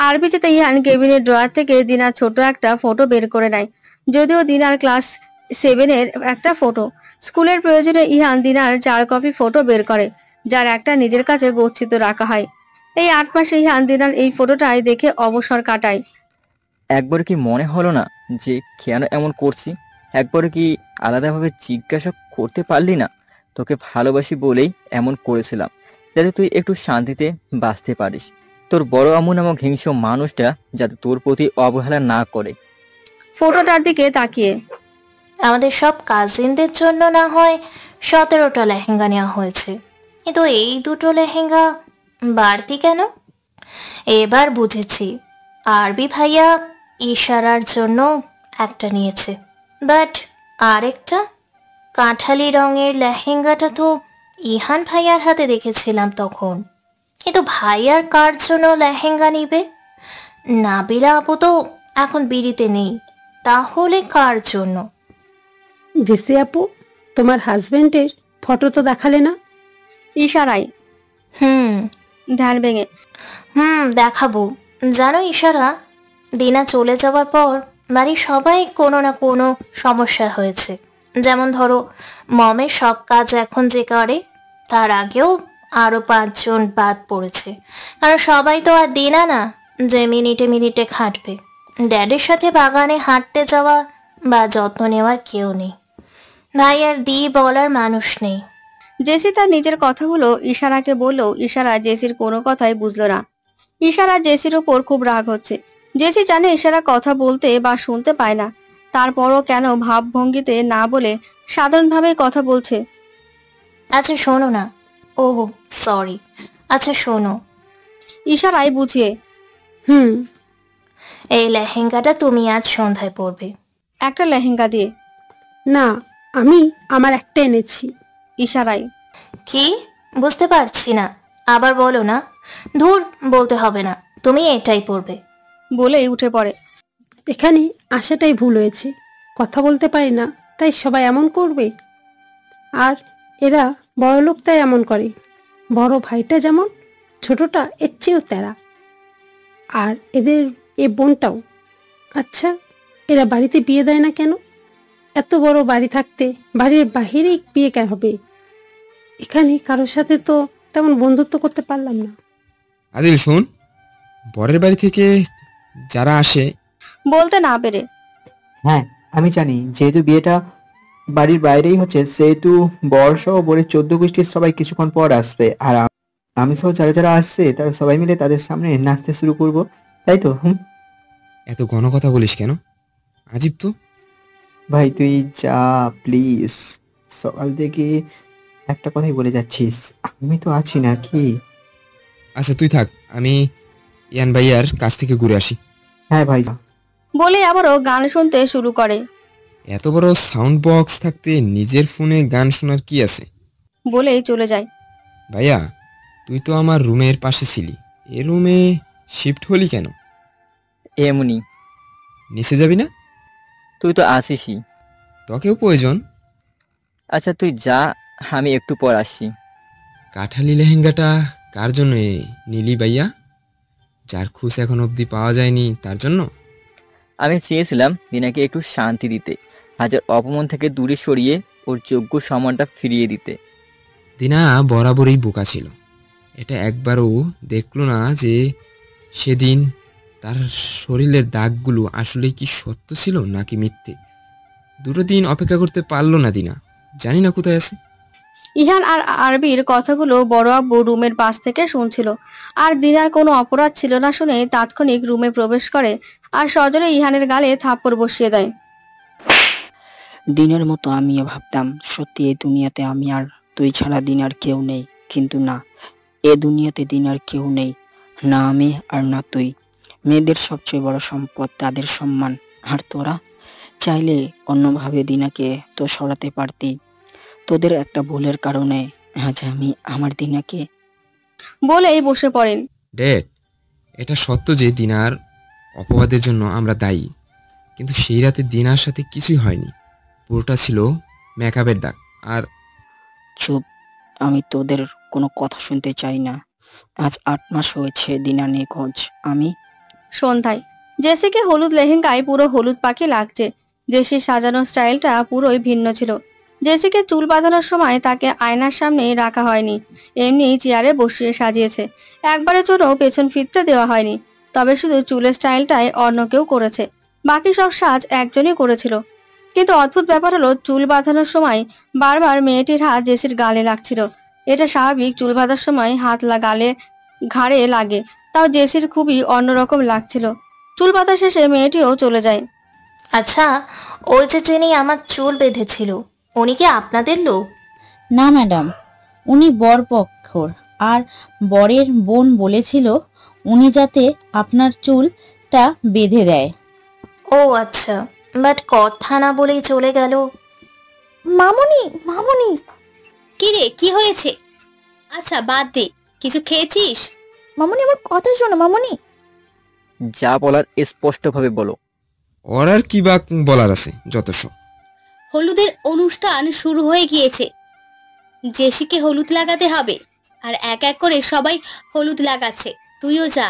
আরবি যেতে ইহান কেবিনের ড্রয়ার থেকে দিনার ছোট একটা ফটো বের করে নেয়। যদিও দিনার ক্লাস 7-এর একটা ফটো। স্কুলের প্রয়োজনে ইহান দিনার 4 কপি ফটো বের করে, যার একটা নিজের কাছে গচ্ছিত রাখা হয়। এই 8 মাসে ইহান দিনার এই ফটোটাই দেখে অবসর কাটায়। একবার কি মনে হলো না যে কেন এমন করছি? একবার কি আলাদাভাবে জিজ্ঞাসা করতে পারলি না? তোকে ভালোবাসি বলেই এমন করেছিলাম, যাতে তুই একটু শান্তিতে বাঁচতে পারিস। তোর বড় আম্মু নামক হিংস্র মানুষটা যাতে তোর প্রতি অবহেলা না করে। ফটোটার দিকে তাকিয়ে, আমাদের সব কাজিনদের জন্য না হয় 17টা লেহেঙ্গা নেওয়া হয়েছে, কিন্তু এই দুটো লেহেঙ্গা বাড়তি কেন? এবার বুঝেছি, আরবি ভাইয়া ইশারার জন্য একটা নিয়েছে, বাট আরেকটা কাঁঠালি রঙের লেহেঙ্গাটা তো ইহান ভাইয়ার হাতে দেখেছিলাম তখন। কিন্তু ভাইয়ার কার জন্য লেহেঙ্গা নিবে? নাবিলা আপু তো এখন বিড়িতে নেই, তাহলে কার জন্য? জেসি আপু, তোমার হাজবেন্ডের ফটো তো দেখালে না? ইশারায় ধ্যান ভেঙে, দেখাবো। জানো ইশারা, দিনা চলে যাওয়ার পর বাড়ির সবাই কোনো না কোনো সমস্যা হয়েছে। যেমন ধরো, মমের সব কাজ এখন যে করে, তার আগেও আরো 5 জন বাদ পড়েছে। কারণ সবাই তো আর দিনা না যে মিনিটে মিনিটে খাটবে। ড্যাডির সাথে বাগানে হাঁটতে যাওয়া বা যত্ন নেওয়ার কেউ নেই। ভাই আর দি বলার মানুষ নেই। জেসি তার নিজের কথাগুলো ইশারাকে বললেও ইশারা জেসির কোনো কথাই বুঝলো না। ইশারা জেসির উপর খুব রাগ হচ্ছে। জেসি জানে ইশারা কথা বলতে বা শুনতে পায় না, তারপরও কেন ভাবভঙ্গিতে না বলে সাধারণভাবে কথা বলছে। আচ্ছা শোনো না। ওহ সরি, আচ্ছা শোনো। ইশারায় বুঝিয়ে, এই লেহেঙ্গাটা তুমি আজ সন্ধ্যায় পরবে। একটা লেহেঙ্গা দিয়ে? না, আমি আমার একটা এনেছি। ইশারায়, কি? বুঝতে পারছি না, আবার বলো না। ধুর, বলতে হবে না, তুমি এটাই পরবে। বলেই উঠে পড়ে। এখানে আসাটাই ভুল হয়েছে। কথা বলতে পারি না তাই সবাই এমন করবে, আর এরা বড় লোক তাই এমন করে। বড় ভাইটা যেমন, ছোটটা এর চেয়েও তেরা, আর এদের এ বোনটাও। আচ্ছা, এরা বাড়িতে বিয়ে দেয় না কেন? এত বড় বাড়ি থাকতে বাড়ির বাহিরেই বিয়ে কেন হবে? এখানে কারোর সাথে তো তেমন বন্ধুত্ব করতে পারলাম না। আদিল শোন, বরের বাড়ি থেকে যারা আসে, বলতে না পেরে, হ্যাঁ আমি জানি, যেহেতু বিয়েটা বাড়ির বাইরেই হচ্ছে, সেহেতু বর সহ বরের 14 গোষ্ঠীর সবাই কিছুক্ষণ পর আসবে, আর আমি সহ যারা যারা আসছে তারা সবাই মিলে তাদের সামনে নাচতে শুরু করব, তাই তো? এত ঘন কথা বলিস কেন? আজীব তো। ভাই তুই যা প্লিজ, সকাল থেকে একটা কথাই বলে যাচ্ছিস, আমি তো আছি নাকি? আচ্ছা তুই থাক, আমি ইয়ান ভাইয়ার কাছ থেকে ঘুরে আসি। হ্যাঁ ভাই। বলে আবারও গান শুনতে শুরু করে। এত বড় সাউন্ড বক্স থাকতে নিজের ফোনে গান শোনার কি আছে? বলেই চলে যায়। ভাইয়া, তুই তো আমার রুমের পাশে ছিলি, এ রুমে শিফট হলি কেন? এমনি। নিচে যাবি না? তুই তো আসিসই। তোকেও প্রয়োজন। আচ্ছা তুই যা, আমি একটু পর আসছি। কাঠালি লেহেঙ্গাটা কার জন্য নিলি ভাইয়া? যার খোঁজ এখন অবধি পাওয়া যায়নি তার জন্য? আমি চেয়েছিলাম দিনাকে একটু শান্তি দিতে, হাজার অপমান থেকে দূরে সরিয়ে ওর যোগ্য সম্মানটা ফিরিয়ে দিতে। দিনা বরাবরই বোকা ছিল। এটা একবারও দেখলো না যে সেদিন তার শরীরের দাগগুলো আসলে কি সত্য ছিল নাকি মিথ্যে। 2 দিন অপেক্ষা করতে পারলো না দিনা, জানি না কোথায় আছে। ইহান আর আরবির কথাগুলো বড় আব্বু রুমের পাশ থেকে শুনছিল, আর দিনার কোনো অপরাধ ছিল না শুনে তাৎক্ষণিক রুমে প্রবেশ করে আর সজোরে ইহানের গালে থাপ্পড় বসিয়ে দেয়। দিনের মতো আমিও ভাবতাম সত্যি এই দুনিয়াতে আমি আর তুই ছাড়া দিনার কেউ নেই, কিন্তু না, এ দুনিয়াতে দিনার কেউ নেই, না আমি আর না তুই। মেয়েদের সবচেয়ে বড় সম্পদ তাদের সম্মান, আর তোরা চাইলে অন্যভাবে দিনাকে তো সরাতে পারতি। তোদের একটা ভুলের কারণে আজ আমি আমার দিনাকে। বলেই বসে পড়েন। ড্যাড, এটা সত্য যে দিনার অপবাদের জন্য আমরা দায়ী, কিন্তু সেই রাতে দিনার সাথে কিছুই হয়নি, পুরোটা ছিল মেকআপের দাগ। আর চুপ, আমি তোদের কোনো কথা শুনতে চাই না। আজ 8 মাস হয়েছে দিনা নিখোঁজ। আমি সন্ধ্যায় জেসিকে হলুদ লেহেঙ্গায় পুরো হলুদ পাখি লাগছে। জেসির সাজানোর স্টাইলটা পুরোই ভিন্ন ছিল। জেসিকে চুল বাঁধানোর সময় তাকে আয়নার সামনে রাখা হয়নি, এমনি চেয়ারে বসিয়ে সাজিয়েছে। একবারের জন্য পেছন ফিরতে দেওয়া হয়নি, তবে শুধু চুলের স্টাইলটাই অন্য কেউ করেছে, বাকি সব সাজ একজনই করেছিল। কিন্তু অদ্ভুত ব্যাপার হলো চুল বাঁধানোর সময় বারবার মেয়েটির হাত জেসির গালে লাগছিল। এটা স্বাভাবিক, চুল বাঁধার সময় হাত গালে ঘাড়ে লাগে, তাও জেসির খুবই অন্যরকম লাগছিল। চুল বাঁধা শেষে মেয়েটিও চলে যায়। আচ্ছা, ওই যে যিনি আমার চুল বেঁধেছিল উনি কি আপনাদের লোক? না ম্যাডাম, উনি বরপক্ষর, আর বরের বোন বলেছিল উনি যাতে আপনার চুলটা বেঁধে দেয়। ও আচ্ছা, বাট কথা না বলেই চলে গেল। মামুনি, মামুনি। কি রে, কি হয়েছে? আচ্ছা বাদ দে, কিছু খেয়েছিস? মামুনি আমার কথা শোনো মামুনি। যা বলার স্পষ্টভাবে বলো। ওর আর কি বা বলার আছে, যত সব। হলুদের অনুষ্ঠান শুরু হয়ে গিয়েছে, জেসিকে হলুদ লাগাতে হবে, আর এক এক করে সবাই হলুদ লাগাচ্ছে, তুইও যা।